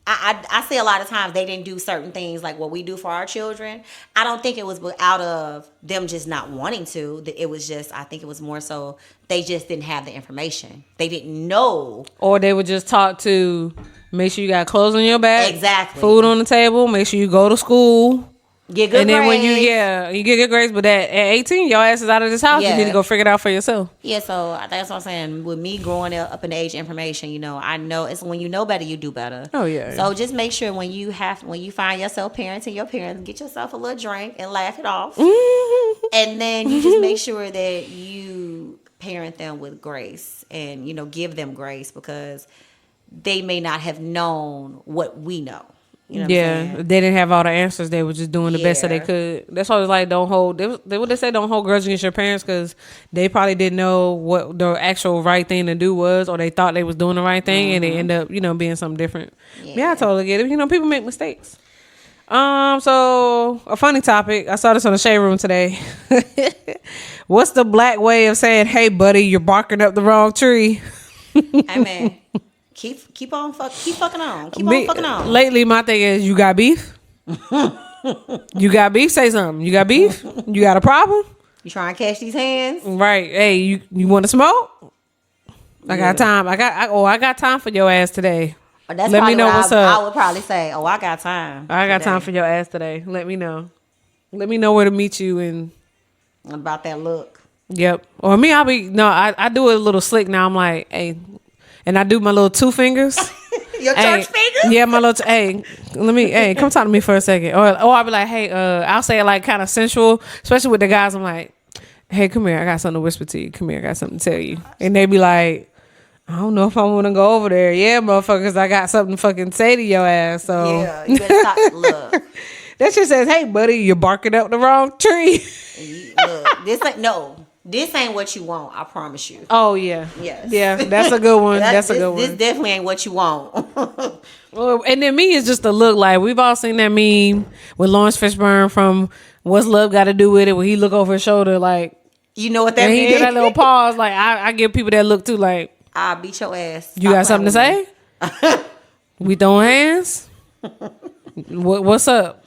I say a lot of times they didn't do certain things like what we do for our children. I don't think it was out of them just not wanting to. It was just, I think it was more so they just didn't have the information. They didn't know. Or they would just talk to, make sure you got clothes on your back. Exactly. Food on the table. Make sure you go to school. Get good and then grades. When you get good grades, but at 18, your ass is out of this house. You need to go figure it out for yourself. Yeah, so that's what I'm saying. With me growing up in the age of information, I know it's when you know better, you do better. Oh yeah. So just make sure when you find yourself parenting your parents, get yourself a little drink and laugh it off, and then you just make sure that you parent them with grace and give them grace, because they may not have known what we know. They didn't have all the answers. They were just doing the best that they could. That's why I was like, don't hold. What they say, don't hold grudge against your parents, because they probably didn't know what the actual right thing to do was, or they thought they was doing the right thing, and they end up, being something different. Yeah, I totally get it. People make mistakes. So a funny topic. I saw this on the Shade Room today. What's the black way of saying, "Hey, buddy, you're barking up the wrong tree"? Hey man. Keep fucking on. Keep on fucking on. Lately, my thing is, you got beef? You got beef? Say something. You got beef? You got a problem? You trying to catch these hands? Right. Hey, you want to smoke? I got time. I got time for your ass today. That's Let me know what's up. I would probably say, I got time. I got time for your ass today. Let me know. Let me know where to meet you and about that look. Yep. Or me, I do it a little slick now. I'm like, hey. And I do my little 2 fingers. Your church fingers? Yeah, my little, come talk to me for a second. Or I'll be like, hey, I'll say it like kind of sensual, especially with the guys. I'm like, hey, come here. I got something to whisper to you. Come here. I got something to tell you. And they be like, I don't know if I want to go over there. Yeah, motherfuckers, I got something to fucking say to your ass. So yeah, you better stop. Look. That shit says, hey, buddy, you're barking up the wrong tree. Look, this ain't what you want, I promise you. Oh, yeah. Yes. Yeah, that's a good one. That's a good one. This definitely ain't what you want. Well, and then me is just a look like, we've all seen that meme with Lawrence Fishburne from What's Love Got to Do With It, where he look over his shoulder like, you know what that means? means? He did that little pause. Like, I give people that look too, like, I'll beat your ass. You got something to say? We throwing hands? What's up?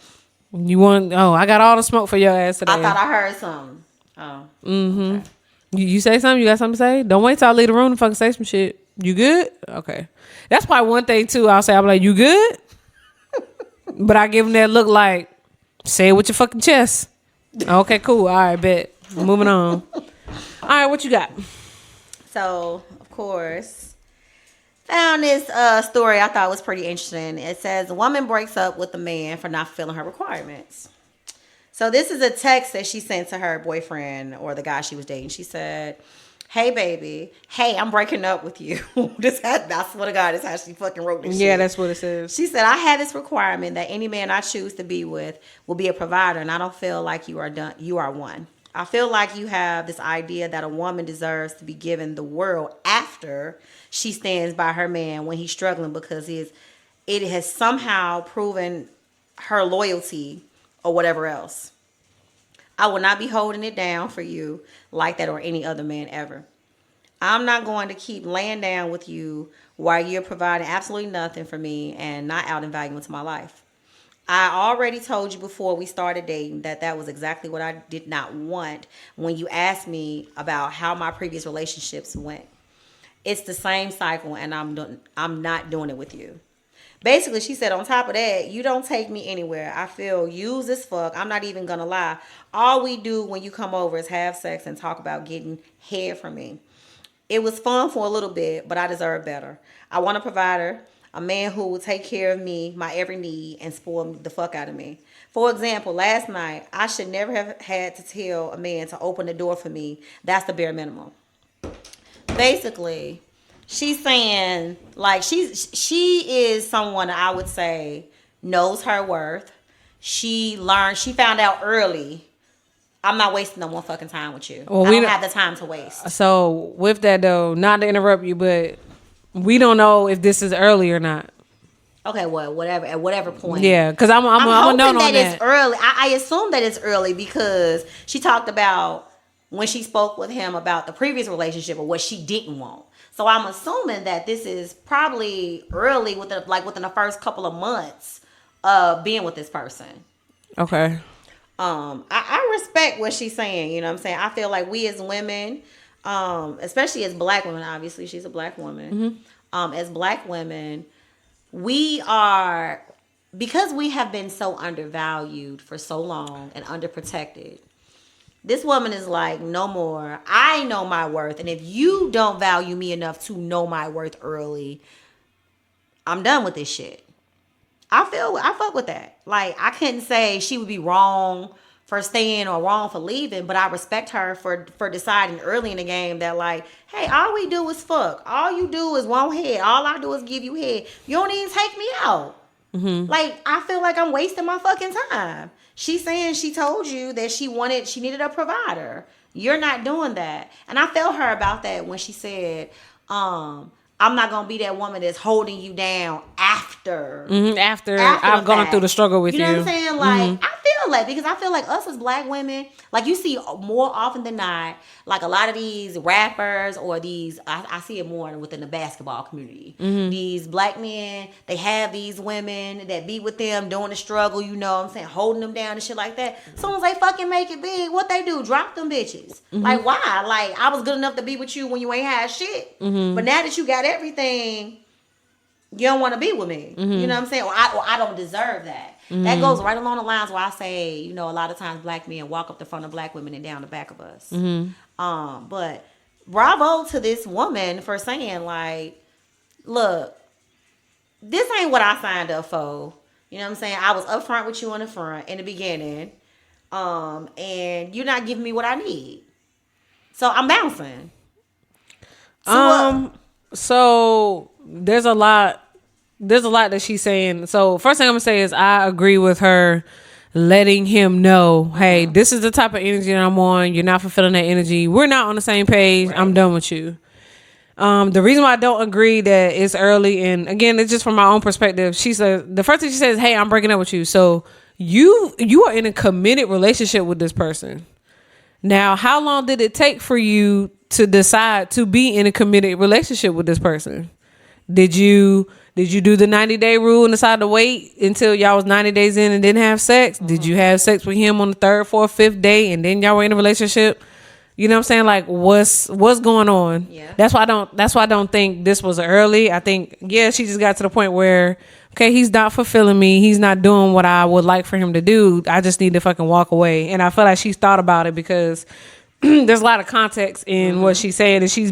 You want, I got all the smoke for your ass today. I thought I heard something. Oh. Mm-hmm. Okay. You say something? You got something to say? Don't wait till I leave the room to fucking say some shit. You good? Okay. That's probably one thing too. I'll say, I'm like, you good? But I give them that look like, say it with your fucking chest. Okay, cool. All right, bet. Moving on. All right, what you got? So, of course, found this story I thought was pretty interesting. It says a woman breaks up with a man for not fulfilling her requirements. So this is a text that she sent to her boyfriend or the guy she was dating. She said, hey, baby. Hey, I'm breaking up with you. I swear to God, that's how she fucking wrote this shit. Yeah, that's what it says. She said, I have this requirement that any man I choose to be with will be a provider, and I don't feel like you are one. I feel like you have this idea that a woman deserves to be given the world after she stands by her man when he's struggling because it has somehow proven her loyalty or whatever else. I will not be holding it down for you like that or any other man ever. I'm not going to keep laying down with you while you're providing absolutely nothing for me and not adding value into my life. I already told you before we started dating that was exactly what I did not want when you asked me about how my previous relationships went. It's the same cycle, and I'm not doing it with you. Basically, she said, on top of that, you don't take me anywhere. I feel used as fuck. I'm not even going to lie. All we do when you come over is have sex and talk about getting head from me. It was fun for a little bit, but I deserve better. I want a provider, a man who will take care of me, my every need, and spoil the fuck out of me. For example, last night, I should never have had to tell a man to open the door for me. That's the bare minimum. Basically, she's saying, like, she is someone I would say knows her worth. She found out early. I'm not wasting no more fucking time with you. Well, I don't have the time to waste. So with that though, not to interrupt you, but we don't know if this is early or not. Okay, well, whatever. At whatever point. Yeah, because I'm hoping that on it's early. I assume that it's early because she talked about when she spoke with him about the previous relationship or what she didn't want. So I'm assuming that this is probably early within the first couple of months of being with this person. Okay. I respect what she's saying. You know what I'm saying? I feel like we as women, especially as black women, obviously she's a black woman. Mm-hmm. As black women, we are, because we have been so undervalued for so long and underprotected. This woman is like, no more. I know my worth. And if you don't value me enough to know my worth early, I'm done with this shit. I fuck with that. Like, I couldn't say she would be wrong for staying or wrong for leaving, but I respect her for deciding early in the game that, like, hey, all we do is fuck. All you do is want head. All I do is give you head. You don't even take me out. Mm-hmm. Like, I feel like I'm wasting my fucking time. She's saying she told you that she needed a provider. You're not doing that. And I felt her about that when she said, I'm not going to be that woman that's holding you down after. Mm-hmm. After I've gone through the struggle with you. You know what I'm saying? Like, mm-hmm. I feel like, because I feel like us as black women, like, you see more often than not, like, a lot of these rappers or these, I see it more within the basketball community. Mm-hmm. These black men, they have these women that be with them doing the struggle, you know what I'm saying, holding them down and shit like that. As soon as they fucking make it big, what they do? Drop them bitches. Mm-hmm. Like, why? Like, I was good enough to be with you when you ain't had shit. Mm-hmm. But now that you got everything, you don't want to be with me. Mm-hmm. You know what I'm saying? Or I don't deserve that. Mm-hmm. That goes right along the lines where I say, you know, a lot of times black men walk up the front of black women and down the back of us. Mm-hmm. But bravo to this woman for saying, like, look, this ain't what I signed up for. You know what I'm saying? I was upfront with you in the front in the beginning. And you're not giving me what I need. So I'm bouncing. So there's a lot that she's saying. So first thing I'm gonna say is I agree with her letting him know, hey, this is the type of energy that I'm on. You're not fulfilling that energy. We're not on the same page. Right. I'm done with you. The reason why I don't agree that it's early, and again, it's just from my own perspective. She said, the first thing she says, hey, I'm breaking up with you. So you are in a committed relationship with this person. Now, how long did it take for you to decide to be in a committed relationship with this person? Did you do the 90-day rule and decide to wait until y'all was 90 days in and didn't have sex? Mm-hmm. Did you have sex with him on the 3rd, 4th, 5th day and then y'all were in a relationship? You know what I'm saying? Like, what's going on? Yeah. That's why I don't think this was early. I think, yeah, she just got to the point where, okay, he's not fulfilling me. He's not doing what I would like for him to do. I just need to fucking walk away. And I feel like she's thought about it because there's a lot of context in mm-hmm. what she's saying, and she's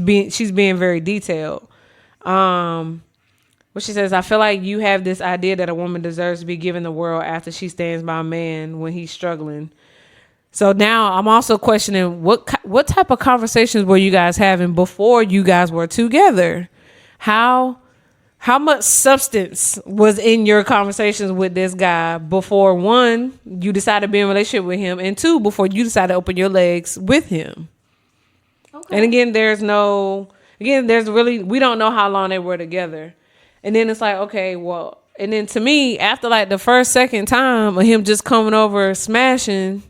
being very detailed. What she says, I feel like you have this idea that a woman deserves to be given the world after she stands by a man when he's struggling. So now I'm also questioning what type of conversations were you guys having before you guys were together? How how much substance was in your conversations with this guy before, one, you decided to be in a relationship with him, and two, before you decided to open your legs with him? Okay. And again, there's really, we don't know how long they were together. And then it's like, okay, well, and then to me, after like the first, second time of him just coming over, smashing,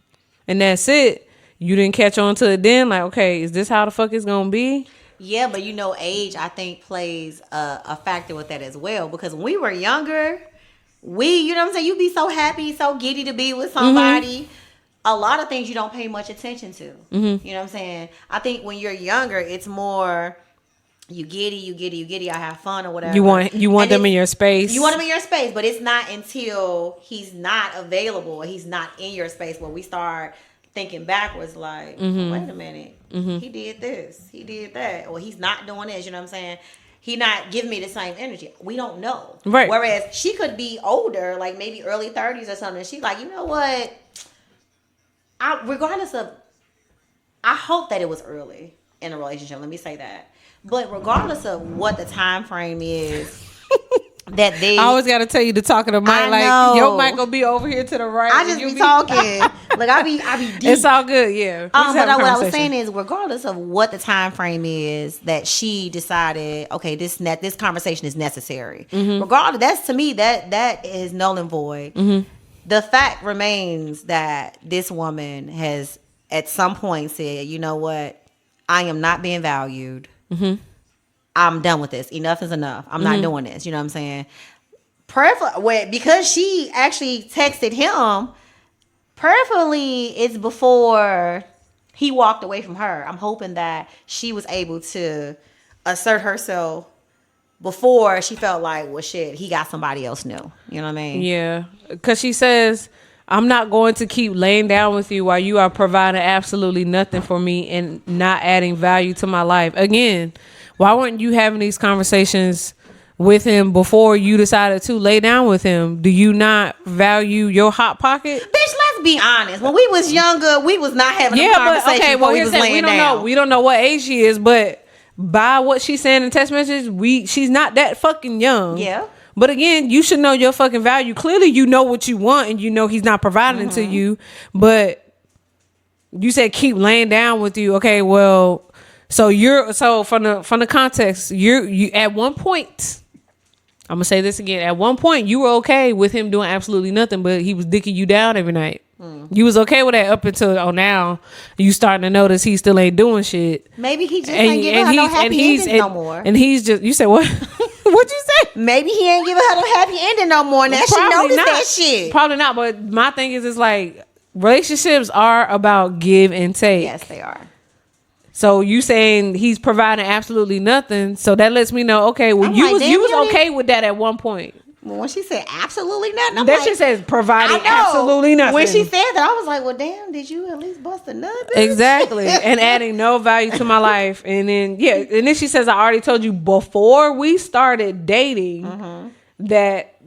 and that's it, you didn't catch on to it then, like, okay, is this how the fuck it's gonna be? Yeah, but age, I think, plays a factor with that as well. Because when we were younger, you know what I'm saying, you be so happy, so giddy to be with somebody. Mm-hmm. A lot of things you don't pay much attention to. Mm-hmm. You know what I'm saying? I think when you're younger, it's more you giddy, I have fun or whatever. You want them in your space. You want them in your space, but it's not until he's not available or he's not in your space where we start thinking backwards, like, mm-hmm. wait a minute, mm-hmm. he did this, he did that, or he's not doing this, you know what I'm saying? He not giving me the same energy. We don't know. Right. Whereas she could be older, like maybe early 30s or something. She's like, you know what? Regardless of, I hope that it was early in a relationship. Let me say that. But regardless of what the time frame is, that they, I always got to tell you to talk to the mic. Like your mic will be over here to the right. I just be talking. Like I be deep. It's all good, yeah. But what I was saying is, regardless of what the time frame is, that she decided, okay, this conversation is necessary. Mm-hmm. Regardless, that's to me that is null and void. Mm-hmm. The fact remains that this woman has at some point said, you know what, I am not being valued. Mm-hmm. I'm done with this. Enough is enough. I'm not doing this. You know what I'm saying? Because she actually texted him, prayerfully, it's before he walked away from her. I'm hoping that she was able to assert herself before she felt like, well, shit, he got somebody else new. You know what I mean? Yeah. Because she says, I'm not going to keep laying down with you while you are providing absolutely nothing for me and not adding value to my life. Again, why weren't you having these conversations with him before you decided to lay down with him? Do you not value your hot pocket? Bitch, let's be honest. When we was younger, we was not having a conversation. Okay, well, we was laying down. We don't know what age she is, but by what she's saying in text messages, she's not that fucking young. Yeah. But again, you should know your fucking value. Clearly, you know what you want, and you know he's not providing it to you. But you said keep laying down with you. Okay, well, so from the context, you at one point, I'm gonna say this again. At one point, you were okay with him doing absolutely nothing, but he was dicking you down every night. You was okay with that up until now you starting to notice he still ain't doing shit. Maybe he just ain't giving her no happy ending no more. And he's just, you said what? What'd you say? Maybe he ain't giving her no happy ending no more. Now she noticed that shit. Probably not. But my thing is, it's like relationships are about give and take. Yes, they are. So you saying he's providing absolutely nothing, so that lets me know, okay, well, you was okay with that at one point. Well, when she said absolutely nothing, that shit says providing absolutely nothing. When she said that, I was like, well, damn, did you at least bust a nut, bitch? Exactly. And adding no value to my life. And then, and then she says, I already told you before we started dating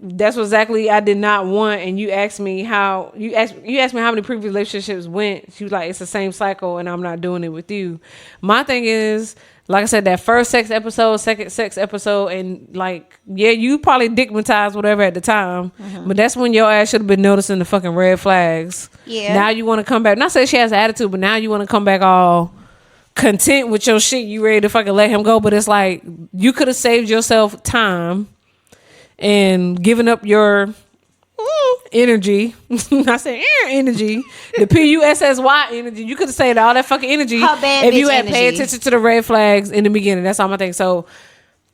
that's what exactly I did not want. And you asked me how me how many previous relationships went. She was like, it's the same cycle and I'm not doing it with you. My thing is, like I said, that first sex episode, second sex episode, and like, yeah, you probably dickmatized whatever at the time, but that's when your ass should have been noticing the fucking red flags. Yeah. Now you want to come back. Not say she has an attitude, but now you want to come back all content with your shit. You ready to fucking let him go, but it's like you could have saved yourself time and given up your energy. I said energy. The PUSSY energy. You could have saved all that fucking energy if you had paid attention to the red flags in the beginning. That's all my thing. So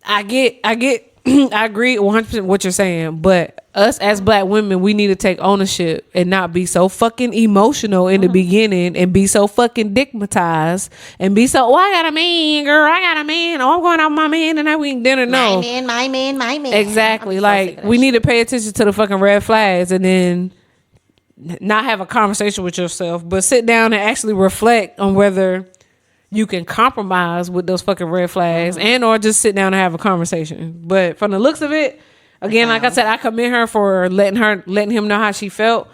I get I agree 100% with what you're saying, but us as black women, we need to take ownership and not be so fucking emotional in the beginning and be so fucking dickmatized and be so, I got a man, girl, I got a man, I'm going out with my man and we eat dinner. No. My man. Exactly. Like, we need to pay attention to the fucking red flags and then not have a conversation with yourself, but sit down and actually reflect on whether you can compromise with those fucking red flags and or just sit down and have a conversation. But from the looks of it, again, like I said, I commend her for letting him know how she felt.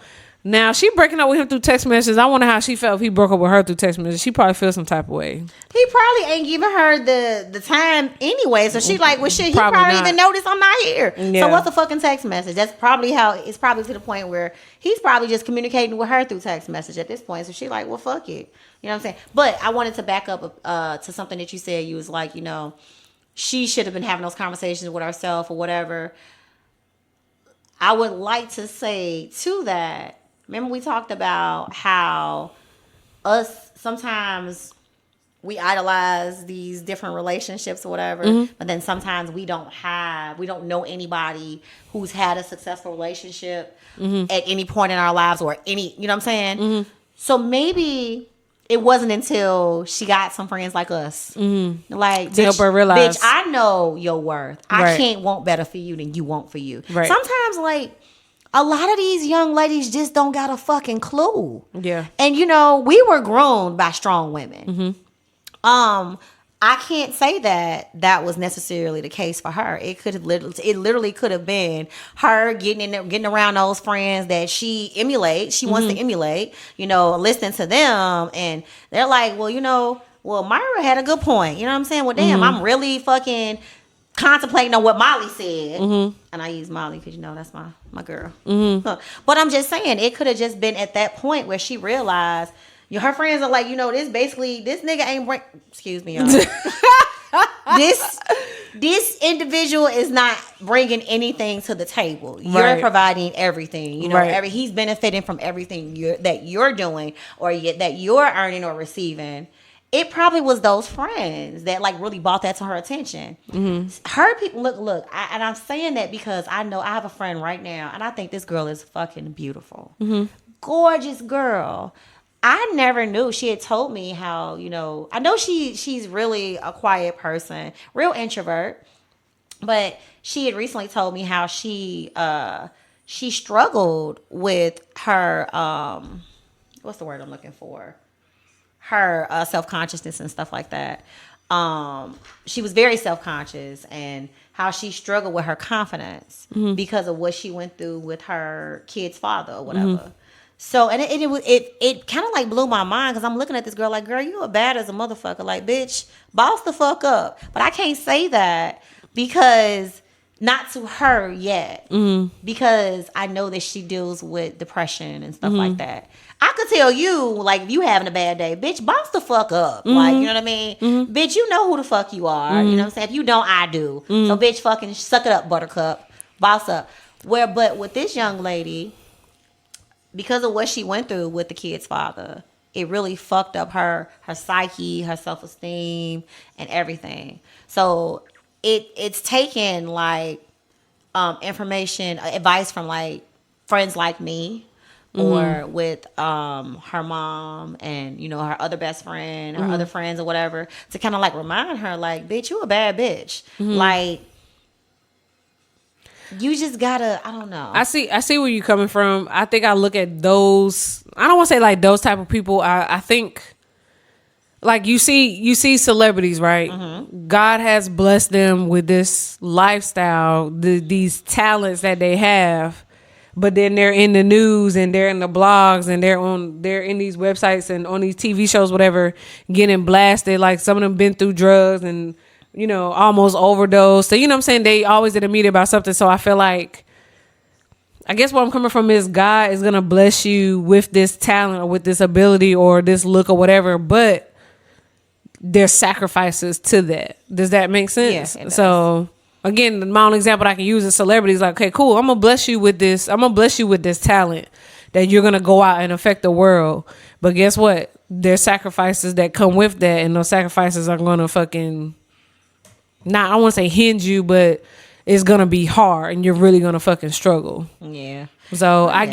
Now she breaking up with him through text messages. I wonder how she felt if he broke up with her through text messages. She probably feels some type of way. He probably ain't giving her the time anyway. So she like, well, shit. He probably even noticed I'm not here. Yeah. So what's a fucking text message? That's probably how it's probably to the point where he's probably just communicating with her through text message at this point. So she like, well, fuck it. You know what I'm saying? But I wanted to back up to something that you said. You was like, you know, she should have been having those conversations with herself or whatever. I would like to say to that. Remember we talked about how us sometimes we idolize these different relationships or whatever, but then sometimes we don't know anybody who's had a successful relationship at any point in our lives or any, you know what I'm saying? So maybe it wasn't until she got some friends like us, like to help her realize, bitch, I know your worth. I can't want better for you than you want for you. Right. Sometimes like, a lot of these young ladies just don't got a fucking clue. Yeah. And you know, we were grown by strong women. I can't say that was necessarily the case for her. It literally could have been her getting around those friends that she emulates. She wants to emulate, you know, listening to them, and they're like, well, you know, Myra had a good point. You know what I'm saying? Well, damn, I'm really fucking contemplating on what Molly said, and I use Molly because you know that's my girl. But I'm just saying it could have just been at that point where she realized, you know, her friends are like, you know, this nigga ain't bring. Excuse me, y'all. this individual is not bringing anything to the table. You're providing everything. You know, he's benefiting from everything that you're doing or that you're earning or receiving. It probably was those friends that like really brought that to her attention. Her people, look, and I'm saying that because I know I have a friend right now, and I think this girl is fucking beautiful, gorgeous girl. I never knew. She had told me how, you know, I know she's really a quiet person, real introvert, but she had recently told me how she struggled with her what's the word I'm looking for? Her self-consciousness and stuff like that. She was very self-conscious, and how she struggled with her confidence because of what she went through with her kid's father or whatever. So, and it kind of like blew my mind because I'm looking at this girl like, girl, you a bad as a motherfucker. Like, bitch, boss the fuck up. But I can't say that because not to her yet, because I know that she deals with depression and stuff like that. I could tell you, like, if you having a bad day, bitch, boss the fuck up. Like, you know what I mean? Bitch, you know who the fuck you are. You know what I'm saying? If you don't, I do. So, bitch, fucking suck it up, buttercup. Boss up. But with this young lady, because of what she went through with the kid's father, it really fucked up her psyche, her self-esteem, and everything. So it's taken like information, advice from like friends like me, or with her mom and, you know, her other best friend, her other friends or whatever, to kind of like remind her like, bitch, you a bad bitch. Like, you just gotta, I don't know. I see where you're coming from. I think I look at those, I don't want to say like those type of people. I think like you see celebrities, right? God has blessed them with this lifestyle, these talents that they have, but then they're in the news and they're in the blogs and they're in these websites and on these TV shows, whatever, getting blasted. Like some of them been through drugs and, you know, almost overdosed. So, you know what I'm saying? They always in the media about something. So I feel like, I guess where I'm coming from is God is going to bless you with this talent or with this ability or this look or whatever, but there's sacrifices to that. Does that make sense? Yeah, so again, my own example I can use is celebrities. Like, okay, cool. I'm going to bless you with this. I'm going to bless you with this talent that you're going to go out and affect the world. But guess what? There's sacrifices that come with that. And those sacrifices are going to fucking, I want to say hinge you, but it's gonna be hard and you're really gonna fucking struggle. Yeah. So I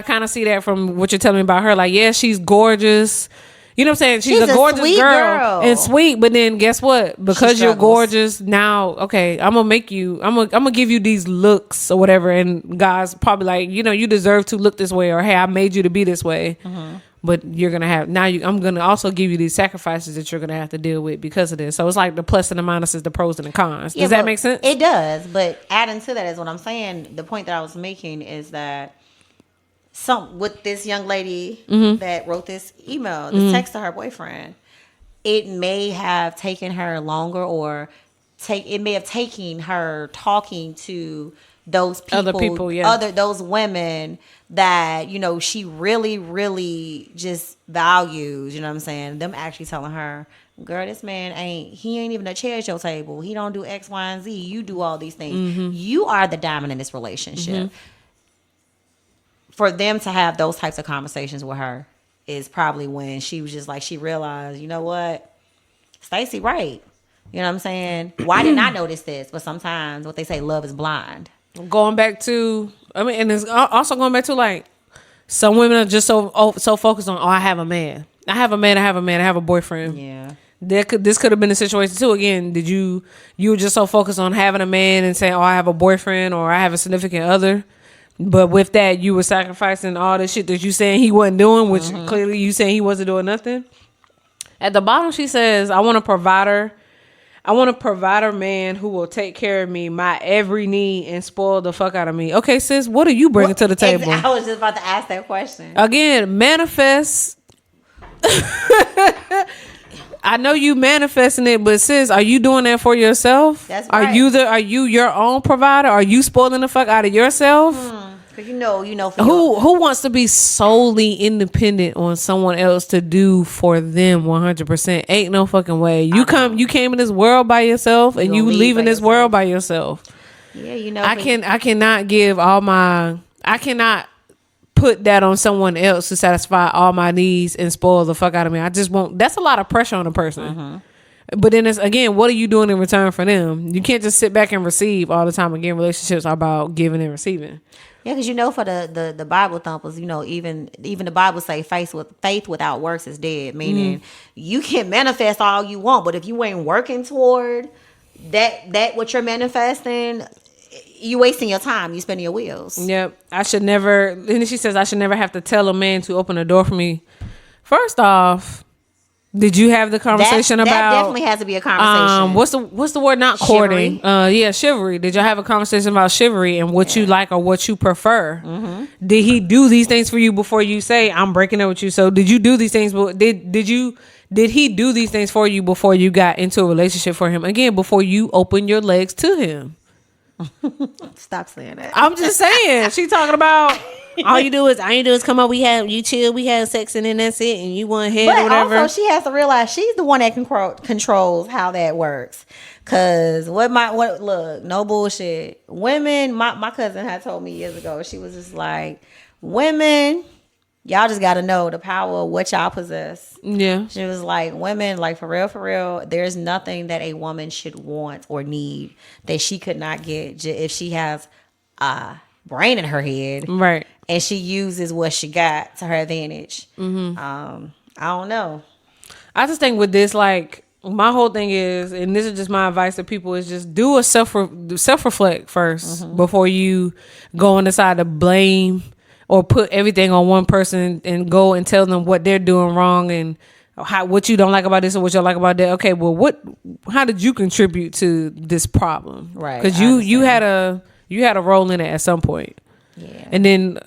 kind of see that from what you're telling me about her. Like, yeah, she's gorgeous. You know what I'm saying? She's a gorgeous girl and sweet. But then guess what? Because you're gorgeous now, okay, I'm gonna give you these looks or whatever. And God's probably like, you know, you deserve to look this way, or hey, I made you to be this way. But you're gonna have I'm gonna also give you these sacrifices that you're gonna have to deal with because of this. So it's like the plus and the minuses, the pros and the cons. Does that make sense? It does. But adding to that is what I'm saying. The point that I was making is that with this young lady Mm-hmm. that wrote this email, this text to her boyfriend, it may have taken her longer, or it may have taken her talking to those people, Other people, yeah. those women that, you know, she really, really just values, you know what I'm saying? Them actually telling her, girl, this man ain't even a chair at your table. He don't do X, Y, and Z. You do all these things. Mm-hmm. You are the diamond in this relationship. For them to have those types of conversations with her is probably when she was just like, she realized, you know what? Stacey right. You know what I'm saying? Why didn't I notice this? But sometimes what they say, love is blind. Going back to, I mean, and it's also going back to like, some women are just so focused on, oh, I have a man. I have a boyfriend. Yeah. This could have been a situation too. Again, you were just so focused on having a man and saying, oh, I have a boyfriend or I have a significant other. But with that, you were sacrificing all the shit that you saying he wasn't doing, which clearly you saying he wasn't doing nothing. At the bottom, she says, I want a provider man who will take care of me, my every need, and spoil the fuck out of me. Okay, sis, what are you bringing to the table? I was just about to ask that question. Again, manifest. I know you manifesting it, but sis, are you doing that for yourself? That's right. Are you your own provider? Are you spoiling the fuck out of yourself? Cause you know, for Who wants to be solely independent on someone else to do for them 100%? Ain't no fucking way. You came in this world by yourself, and you leaving this world by yourself. Yeah, you know. I cannot put that on someone else to satisfy all my needs and spoil the fuck out of me. I just won't. That's a lot of pressure on a person. But then it's, again, what are you doing in return for them? You can't just sit back and receive all the time. Again, relationships are about giving and receiving. Yeah, because you know, for the Bible thumpers, you know, even the Bible say faith without works is dead. Meaning, you can manifest all you want, but if you ain't working toward that what you're manifesting, you wasting your time. You spending your wheels. Yep. I should never. And she says I should never have to tell a man to open a door for me. First off, did you have the conversation about? That definitely has to be a conversation. What's the word? Not courting. Chivalry. Did y'all have a conversation about chivalry and what you like or what you prefer? Did he do these things for you before you say I'm breaking up with you? So did you do these things? Did he do these things for you before you got into a relationship for him? Again, before you open your legs to him. Stop saying that. I'm just saying. She talking about all you do is come up. You chill. We have sex and then that's it. And you want head or whatever. Also, she has to realize she's the one that controls how that works. Cause look, no bullshit. Women, my cousin had told me years ago. She was just like, women, y'all just got to know the power of what y'all possess. Yeah. She was like, women, like for real, there's nothing that a woman should want or need that she could not get if she has a brain in her head. Right. And she uses what she got to her advantage. I don't know. I just think with this, like, my whole thing is, and this is just my advice to people, is just do a self-reflect first before you go and decide to blame or put everything on one person and go and tell them what they're doing wrong and what you don't like about this or what you like about that. Okay, well, how did you contribute to this problem? Right. Because you had a role in it at some point. Yeah. And then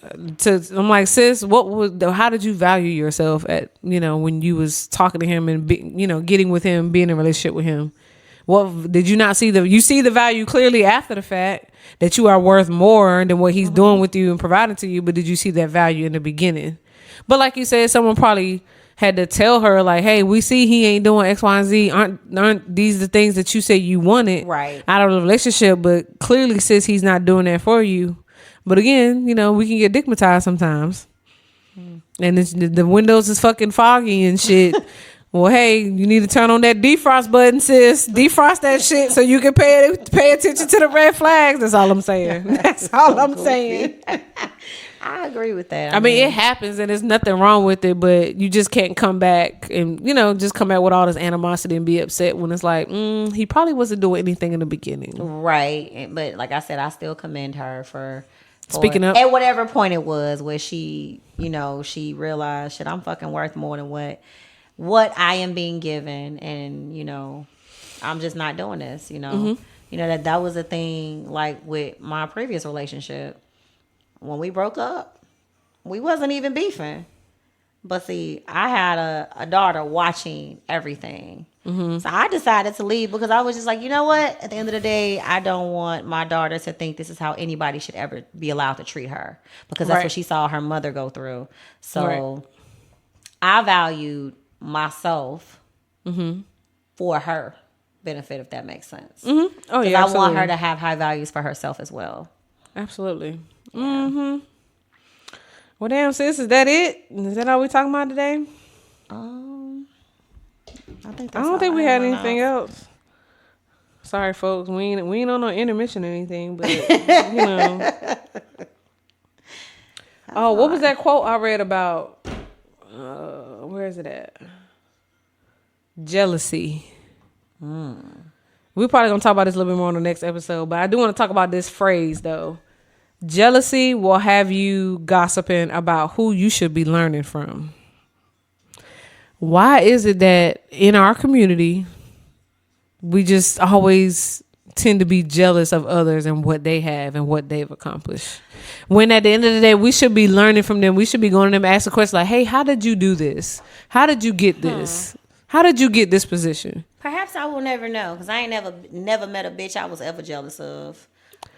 I'm like, sis, how did you value yourself at, when you was talking to him and getting with him, being in a relationship with him? What did you not see you see the value clearly after the fact that you are worth more than what he's doing with you and providing to you, but did you see that value in the beginning? But like you said, someone probably had to tell her, like, hey, we see he ain't doing X, Y, and Z. Aren't these the things that you said you wanted out of the relationship? But clearly, sis, he's not doing that for you. But again, we can get stigmatized sometimes. And the windows is fucking foggy and shit. Well, hey, you need to turn on that defrost button, sis. Defrost that shit so you can pay attention to the red flags. That's all I'm saying. That's all I'm saying. I agree with that. I mean, it happens and there's nothing wrong with it, but you just can't come back and, just come back with all this animosity and be upset when it's like, he probably wasn't doing anything in the beginning. Right. But like I said, I still commend her for speaking up. At whatever point it was where she, she realized, shit, I'm fucking worth more than what I am being given, and I'm just not doing this. That was a thing. Like with my previous relationship, when we broke up, we wasn't even beefing. But see, I had a daughter watching everything. So I decided to leave because I was just like, you know what? At the end of the day, I don't want my daughter to think this is how anybody should ever be allowed to treat her because that's Right. what she saw her mother go through. So Right. I valued myself for her benefit, if that makes sense. Oh Because yeah, I want her absolutely. to have high values for herself as well. Absolutely. Well, damn, sis, is that it? Is that all we talking about today? I think I that's don't all think we have had in my anything notes. else. Sorry, folks. We ain't on no intermission or anything, but you know. Oh, what was that quote I read about? Where is it at? Jealousy. We're probably gonna talk about this a little bit more on the next episode, but I do want to talk about this phrase though. Jealousy will have you gossiping about who you should be learning from. Why is it that in our community we just always tend to be jealous of others and what they have and what they've accomplished? When at the end of the day, we should be learning from them. We should be going to them and asking questions like, hey, how did you do this? How did you get this? How did you get this position? Perhaps I will never know because I ain't never met a bitch I was ever jealous of,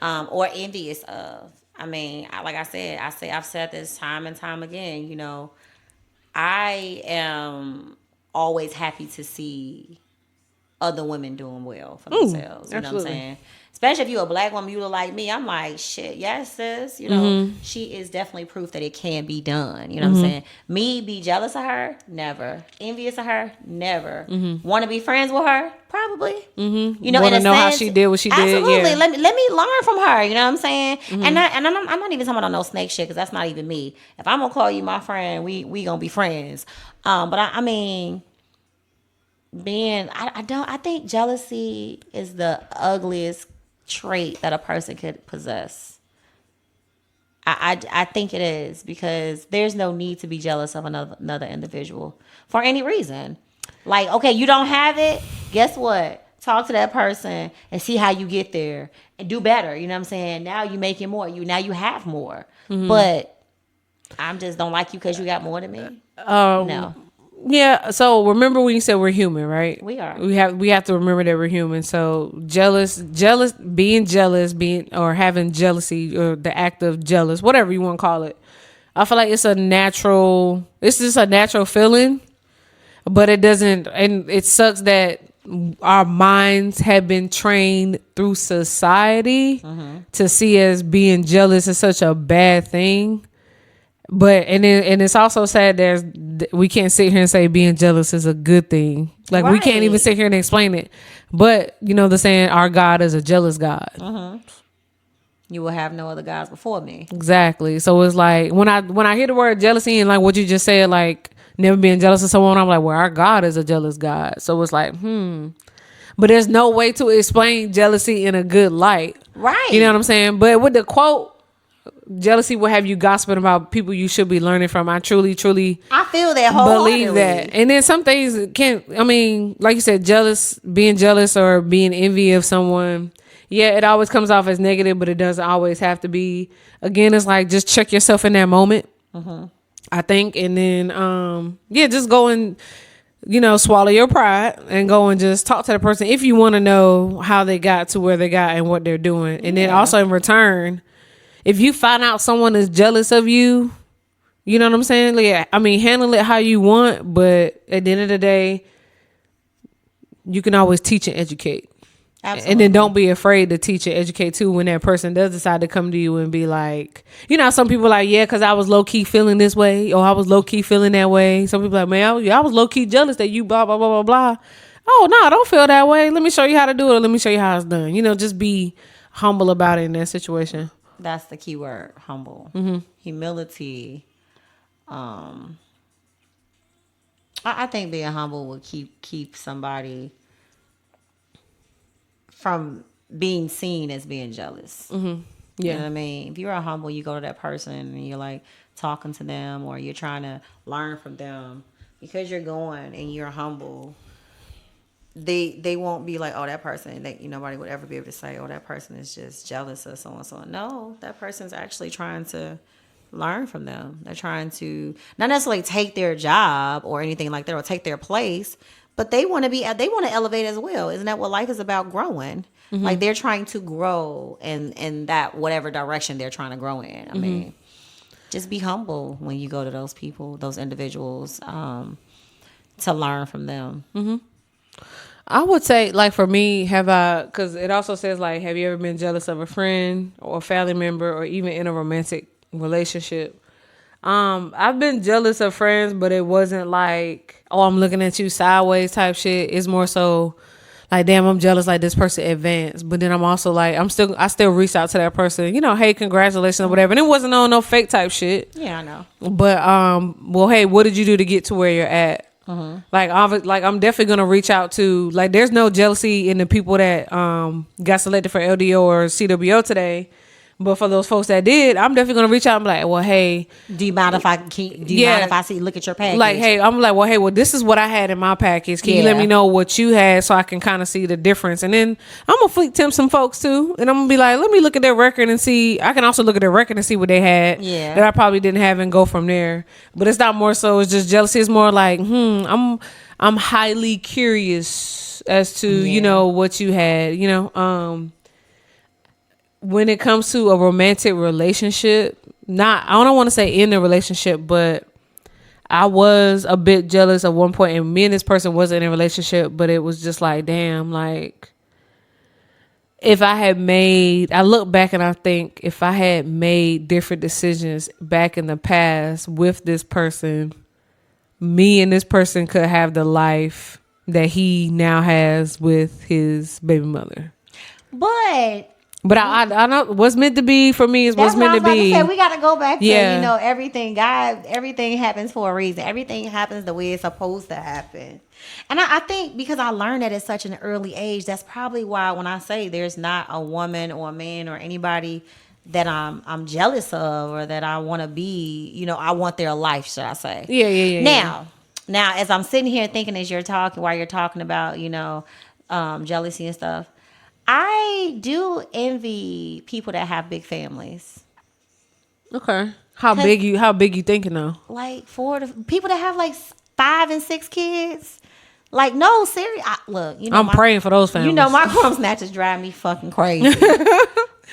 or envious of. I mean, like I said, I've said this time and time again. You know, I am always happy to see other women doing well for themselves. You know what I'm absolutely. saying? Especially if you're a black woman, you look like me. I'm like, shit, yes, sis. You know, she is definitely proof that it can be done. You know what I'm saying? Me be jealous of her? Never. Envious of her? Never. Want to be friends with her? Probably. You know, Wanna in a know how sense, she did what she did? absolutely. Yeah. Let me learn from her. You know what I'm saying? And I'm not even talking about no snake shit because that's not even me. If I'm gonna call you my friend, we gonna be friends. But I mean, I think jealousy is the ugliest trait that a person could possess. I think it is because there's no need to be jealous of another individual for any reason. Like, okay, you don't have it. Guess what? Talk to that person and see how you get there and do better. You know what I'm saying? Now you making more. Now you have more. But I'm just don't like you because you got more than me. No. Yeah, so remember when you said we're human, right? We are. We have to remember that we're human. So being jealous, being or having jealousy or the act of jealous, whatever you want to call it. I feel like it's just a natural feeling, but it doesn't, and it sucks that our minds have been trained through society to see as being jealous is such a bad thing. But and it's also sad we can't sit here and say being jealous is a good thing. Like we can't even Right. sit here and explain it. But you know the saying, our God is a jealous God. You will have no other gods before me. Exactly. So it's like when I hear the word jealousy and like what you just said, like never being jealous of someone, I'm like, well, our God is a jealous God. So it's like, But there's no way to explain jealousy in a good light. Right. You know what I'm saying? But with the quote, jealousy will have you gossiping about people you should be learning from. I truly I feel that wholeheartedly. believe that. And then some things like you said, being jealous or being envy of someone. Yeah, it always comes off as negative, but it doesn't always have to be. Again, it's like just check yourself in that moment. I think, and then just go and swallow your pride and go and just talk to the person if you want to know how they got to where they got and what they're doing. And then also in return, if you find out someone is jealous of you, you know what I'm saying? Like, I mean, handle it how you want, but at the end of the day, you can always teach and educate. Absolutely. And then don't be afraid to teach and educate too when that person does decide to come to you and be like, some people like, yeah, because I was low key feeling this way or I was low key feeling that way. Some people like, man, I was low key jealous that you blah, blah, blah, blah, blah. Oh, no, don't feel that way. Let me show you how to do it. Or let me show you how it's done. Just be humble about it in that situation. That's the key word, humble. Humility. I think being humble will keep somebody from being seen as being jealous. Yeah. You know what I mean? If you're humble, you go to that person and you're like talking to them or you're trying to learn from them because you're going and you're humble. They won't be like, oh, that person, nobody would ever be able to say, oh, that person is just jealous of so and so. No, that person's actually trying to learn from them. They're trying to not necessarily take their job or anything like that or take their place, but they want to elevate as well. Isn't that what life is about? Growing. Like they're trying to grow in that whatever direction they're trying to grow in. I mean, just be humble when you go to those people, those individuals, to learn from them. I would say, like, for me, because it also says, like, have you ever been jealous of a friend or a family member or even in a romantic relationship? I've been jealous of friends, but it wasn't like, oh, I'm looking at you sideways type shit. It's more so like, damn, I'm jealous, like, this person advanced. But then I'm also like, I still reach out to that person, hey, congratulations or whatever. And it wasn't on no fake type shit. Yeah, I know. But, well, hey, what did you do to get to where you're at? Like I'm definitely gonna reach out to, like, there's no jealousy in the people that got selected for LDO or CWO today, but for those folks that did, I'm definitely gonna reach out and be like, well, hey, do you mind if I look at your package? Like, hey, I'm like, well, hey, well, this is what I had in my package. Can you let me know what you had so I can kind of see the difference? And then I'm gonna fleet temp some folks too, and I'm gonna be like, let me look at their record and see. I can also look at their record and see what they had that I probably didn't have and go from there. But it's not more so it's just jealousy. It's more like, I'm highly curious as to what you had. When it comes to a romantic relationship, I don't want to say in a relationship, but I was a bit jealous at one point, and me and this person wasn't in a relationship, but it was just like, damn, like, if I look back and I think if I had made different decisions back in the past with this person, me and this person could have the life that he now has with his baby mother. But I know what's meant to be for me is what's meant to be. We got to go back to, everything. God, everything happens for a reason. Everything happens the way it's supposed to happen. And I think because I learned that at such an early age, that's probably why when I say there's not a woman or a man or anybody that I'm jealous of or that I want to be, I want their life, should I say. Yeah. Now, as I'm sitting here thinking while you're talking about, jealousy and stuff, I do envy people that have big families. Okay. How big you thinking though? Like people that have like 5 and 6 kids. Like, no, serious. Look, I'm praying for those families. My crumb snatchers drive me fucking crazy.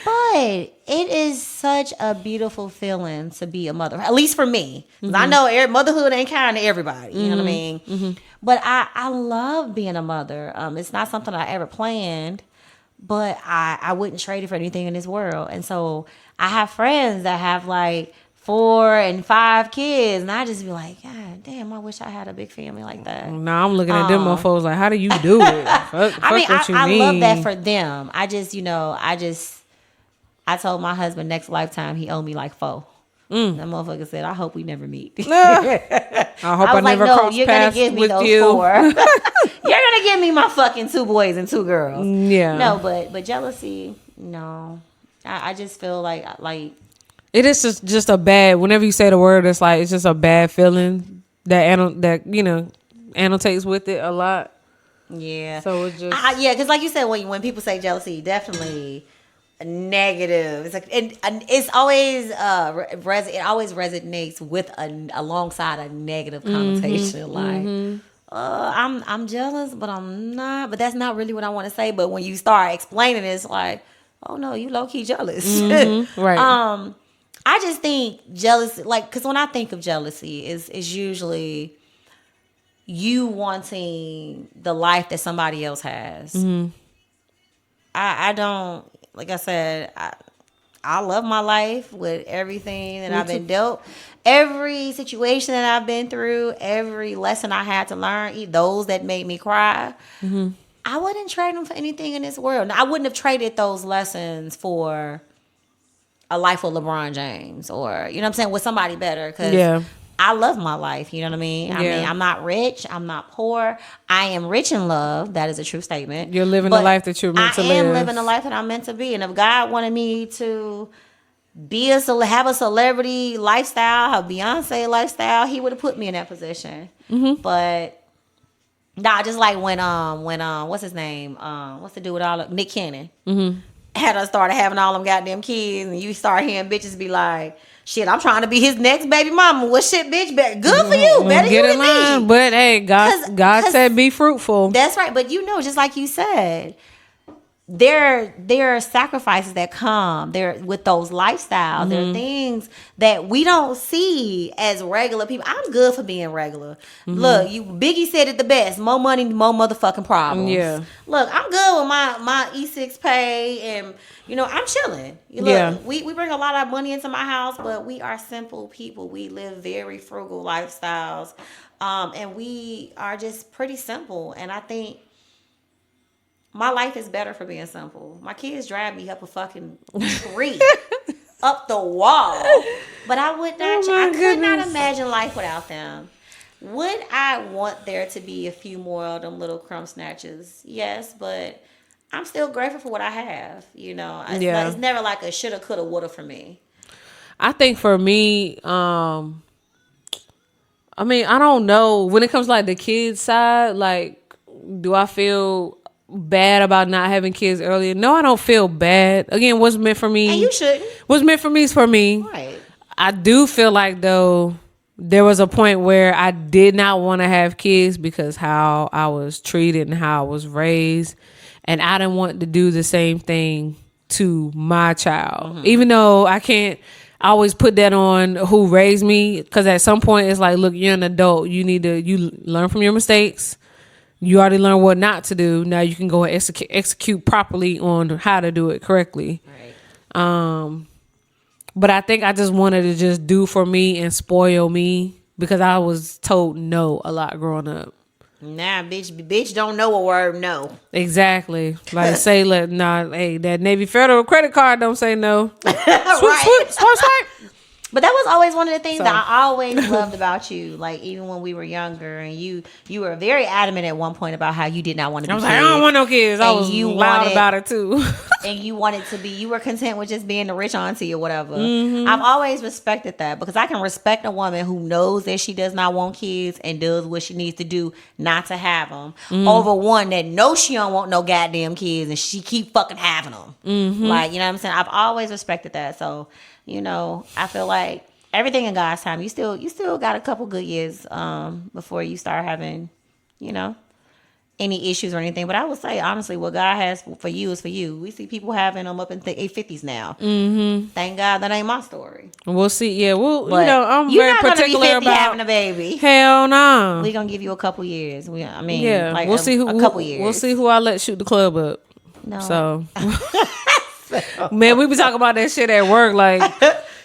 But it is such a beautiful feeling to be a mother, at least for me. I know motherhood ain't kind to everybody. You know what I mean? But I love being a mother. It's not something I ever planned. But I wouldn't trade it for anything in this world. And so I have friends that have like 4 and 5 kids. And I just be like, God damn, I wish I had a big family like that. No, I'm looking at them motherfuckers like, how do you do it? I love that for them. I just, I told my husband next lifetime he owed me like 4. That motherfucker said, I hope we never meet. I hope I never cross paths with you. 4. You're gonna give me my fucking 2 boys and 2 girls. Yeah. No, but jealousy, no. I just feel like it is just a bad. Whenever you say the word, it's like it's just a bad feeling that annotates with it a lot. Yeah. So it's just because like you said, when people say jealousy, definitely negative. It's like it's always it always resonates with alongside a negative connotation. I'm jealous, but I'm not. But that's not really what I want to say. But when you start explaining it, it's like, oh no, you low key jealous. Right. I just think jealousy, like, because when I think of jealousy, is usually you wanting the life that somebody else has. I don't. Like I said, I love my life with everything that I've been dealt. Every situation that I've been through, every lesson I had to learn, those that made me cry, I wouldn't trade them for anything in this world. Now, I wouldn't have traded those lessons for a life with LeBron James or, you know what I'm saying, with somebody better. Because I love my life. You know what I mean? I mean, I'm not rich. I'm not poor. I am rich in love. That is a true statement. You're living the life that you're meant to live. I am living the life that I'm meant to be. And if God wanted me to have a celebrity lifestyle, a Beyonce lifestyle, he would have put me in that position. But nah, just like when what's his name? What's the dude with all Nick Cannon? Had us started having all them goddamn kids, and you start hearing bitches be like, Shit, I'm trying to be his next baby mama. Well, shit, bitch, good for you. Better Get you in than line. me. But hey, God said be fruitful. That's right. But just like you said, there are sacrifices that come there with those lifestyles. There are things that we don't see as regular people. I'm good for being regular. Look, Biggie said it the best: more money, more motherfucking problems. Yeah. Look, I'm good with my E6 pay, and I'm chilling. Look, we bring a lot of money into my house, but we are simple people. We live very frugal lifestyles, and we are just pretty simple. And I think my life is better for being simple. My kids drag me up a fucking tree, up the wall. But I would not. I could not imagine life without them. Would I want there to be a few more of them little crumb snatches? Yes, but I'm still grateful for what I have. It's never like a shoulda, coulda, woulda for me. I think for me, I don't know. When it comes to like the kids side, like, do I feel bad about not having kids earlier? No, I don't feel bad. Again, what's meant for me, and you shouldn't. What's meant for me is for me. Right. I do feel like though there was a point where I did not want to have kids because how I was treated and how I was raised, and I didn't want to do the same thing to my child. Even though I can't always put that on who raised me, because at some point it's like, look, you're an adult. You need to learn from your mistakes. You already learned what not to do. Now you can go and execute properly on how to do it correctly. Right. But I think I just wanted to just do for me and spoil me because I was told no a lot growing up. Nah, bitch don't know a word no. Exactly. Like say, hey, that Navy Federal credit card don't say no. Right. Swipe. But that was always one of the things that I always loved about you. Like, even when we were younger, and you were very adamant at one point about how you did not want to be I was like, I don't want no kids. I was loud about it too. And you wanted to be, you were content with just being the rich auntie or whatever. I've always respected that, because I can respect a woman who knows that she does not want kids and does what she needs to do not to have them, over one that knows she don't want no goddamn kids and she keep fucking having them. Like, you know what I'm saying? I've always respected that. So, I feel like everything in God's time. You still got a couple good years before you start having, any issues or anything. But I would say, honestly, what God has for you is for you. We see people having them up in their 50s now. Thank God that ain't my story. We'll see. Yeah, but I'm very particular about having a baby. Hell no. We're gonna give you a couple years. We'll see who. A couple years. We'll see who I let shoot the club up. No. So. Man, we be talking about that shit at work. Like,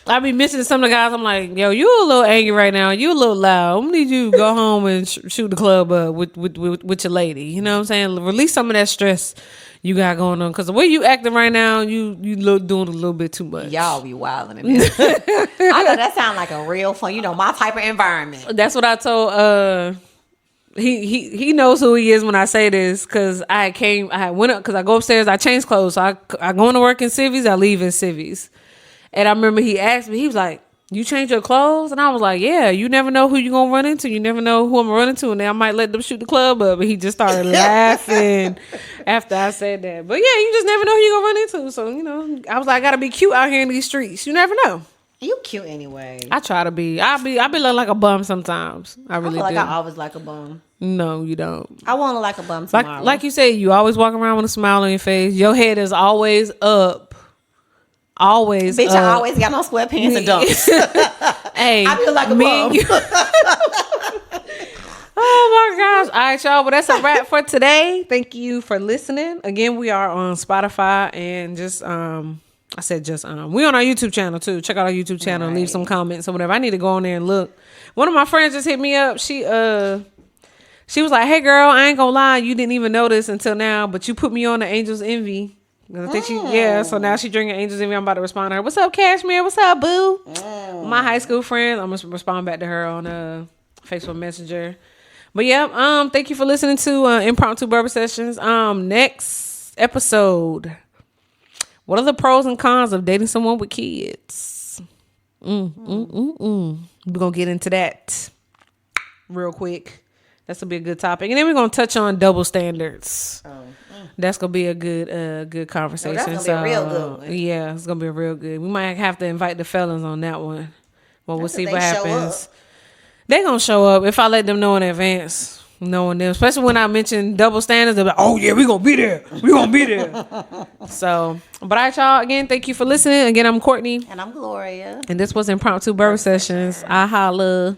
I be missing some of the guys. I'm like, yo, you a little angry right now. You a little loud. I'm gonna need you to go home and shoot the club up with your lady. You know what I'm saying? Release some of that stress you got going on. Because the way you acting right now, you doing a little bit too much. Y'all be wilding in this. I know that sound like a real fun, my type of environment. That's what I told He knows who he is when I say this, because I went up, because I go upstairs, I change clothes, so I go into work in civvies, I leave in civvies. And I remember he asked me, he was like, you change your clothes? And I was like, yeah, you never know who you're going to run into. You never know who I'm going to run into, and then I might let them shoot the club up. And he just started laughing after I said that. But yeah, you just never know who you're going to run into. So, I was like, I got to be cute out here in these streets. You never know. You cute anyway. I try to be. I be looking like a bum sometimes. I really I do. I always like a bum. No, you don't. I want to like a bum tomorrow. Like you said, you always walk around with a smile on your face. Your head is always up. Always Bitch, up. I always got on sweatpants and dunks. Hey, I feel like a bum. Oh my gosh. All right, y'all. Well, that's a wrap for today. Thank you for listening. Again, we are on Spotify and we on our YouTube channel too. Check out our YouTube channel and leave some comments or whatever. I need to go on there and look. One of my friends just hit me up. She was like, hey girl, I ain't gonna lie, you didn't even notice until now, but you put me on the Angel's Envy. I think so now she drinking Angel's Envy. I'm about to respond to her. What's up, Cashmere? What's up, boo? My high school friend. I'm gonna respond back to her on Facebook Messenger. But yeah, thank you for listening to Impromptu Barber Sessions. Next episode, what are the pros and cons of dating someone with kids? We're gonna get into that real quick. That's gonna be a good topic. And then we're gonna touch on double standards. That's gonna be a good conversation. Oh, that's gonna be a real good one. Yeah, it's gonna be real good. We might have to invite the fellas on that one. Well, we'll see what happens. They gonna show up if I let them know in advance. Knowing them, especially when I mention double standards, they're like, "Oh yeah, we gonna be there. We gonna be there." So, but all right, y'all. Again, thank you for listening. Again, I'm Courtney, and I'm Gloria, and this was Impromptu Bird Sessions. I holla.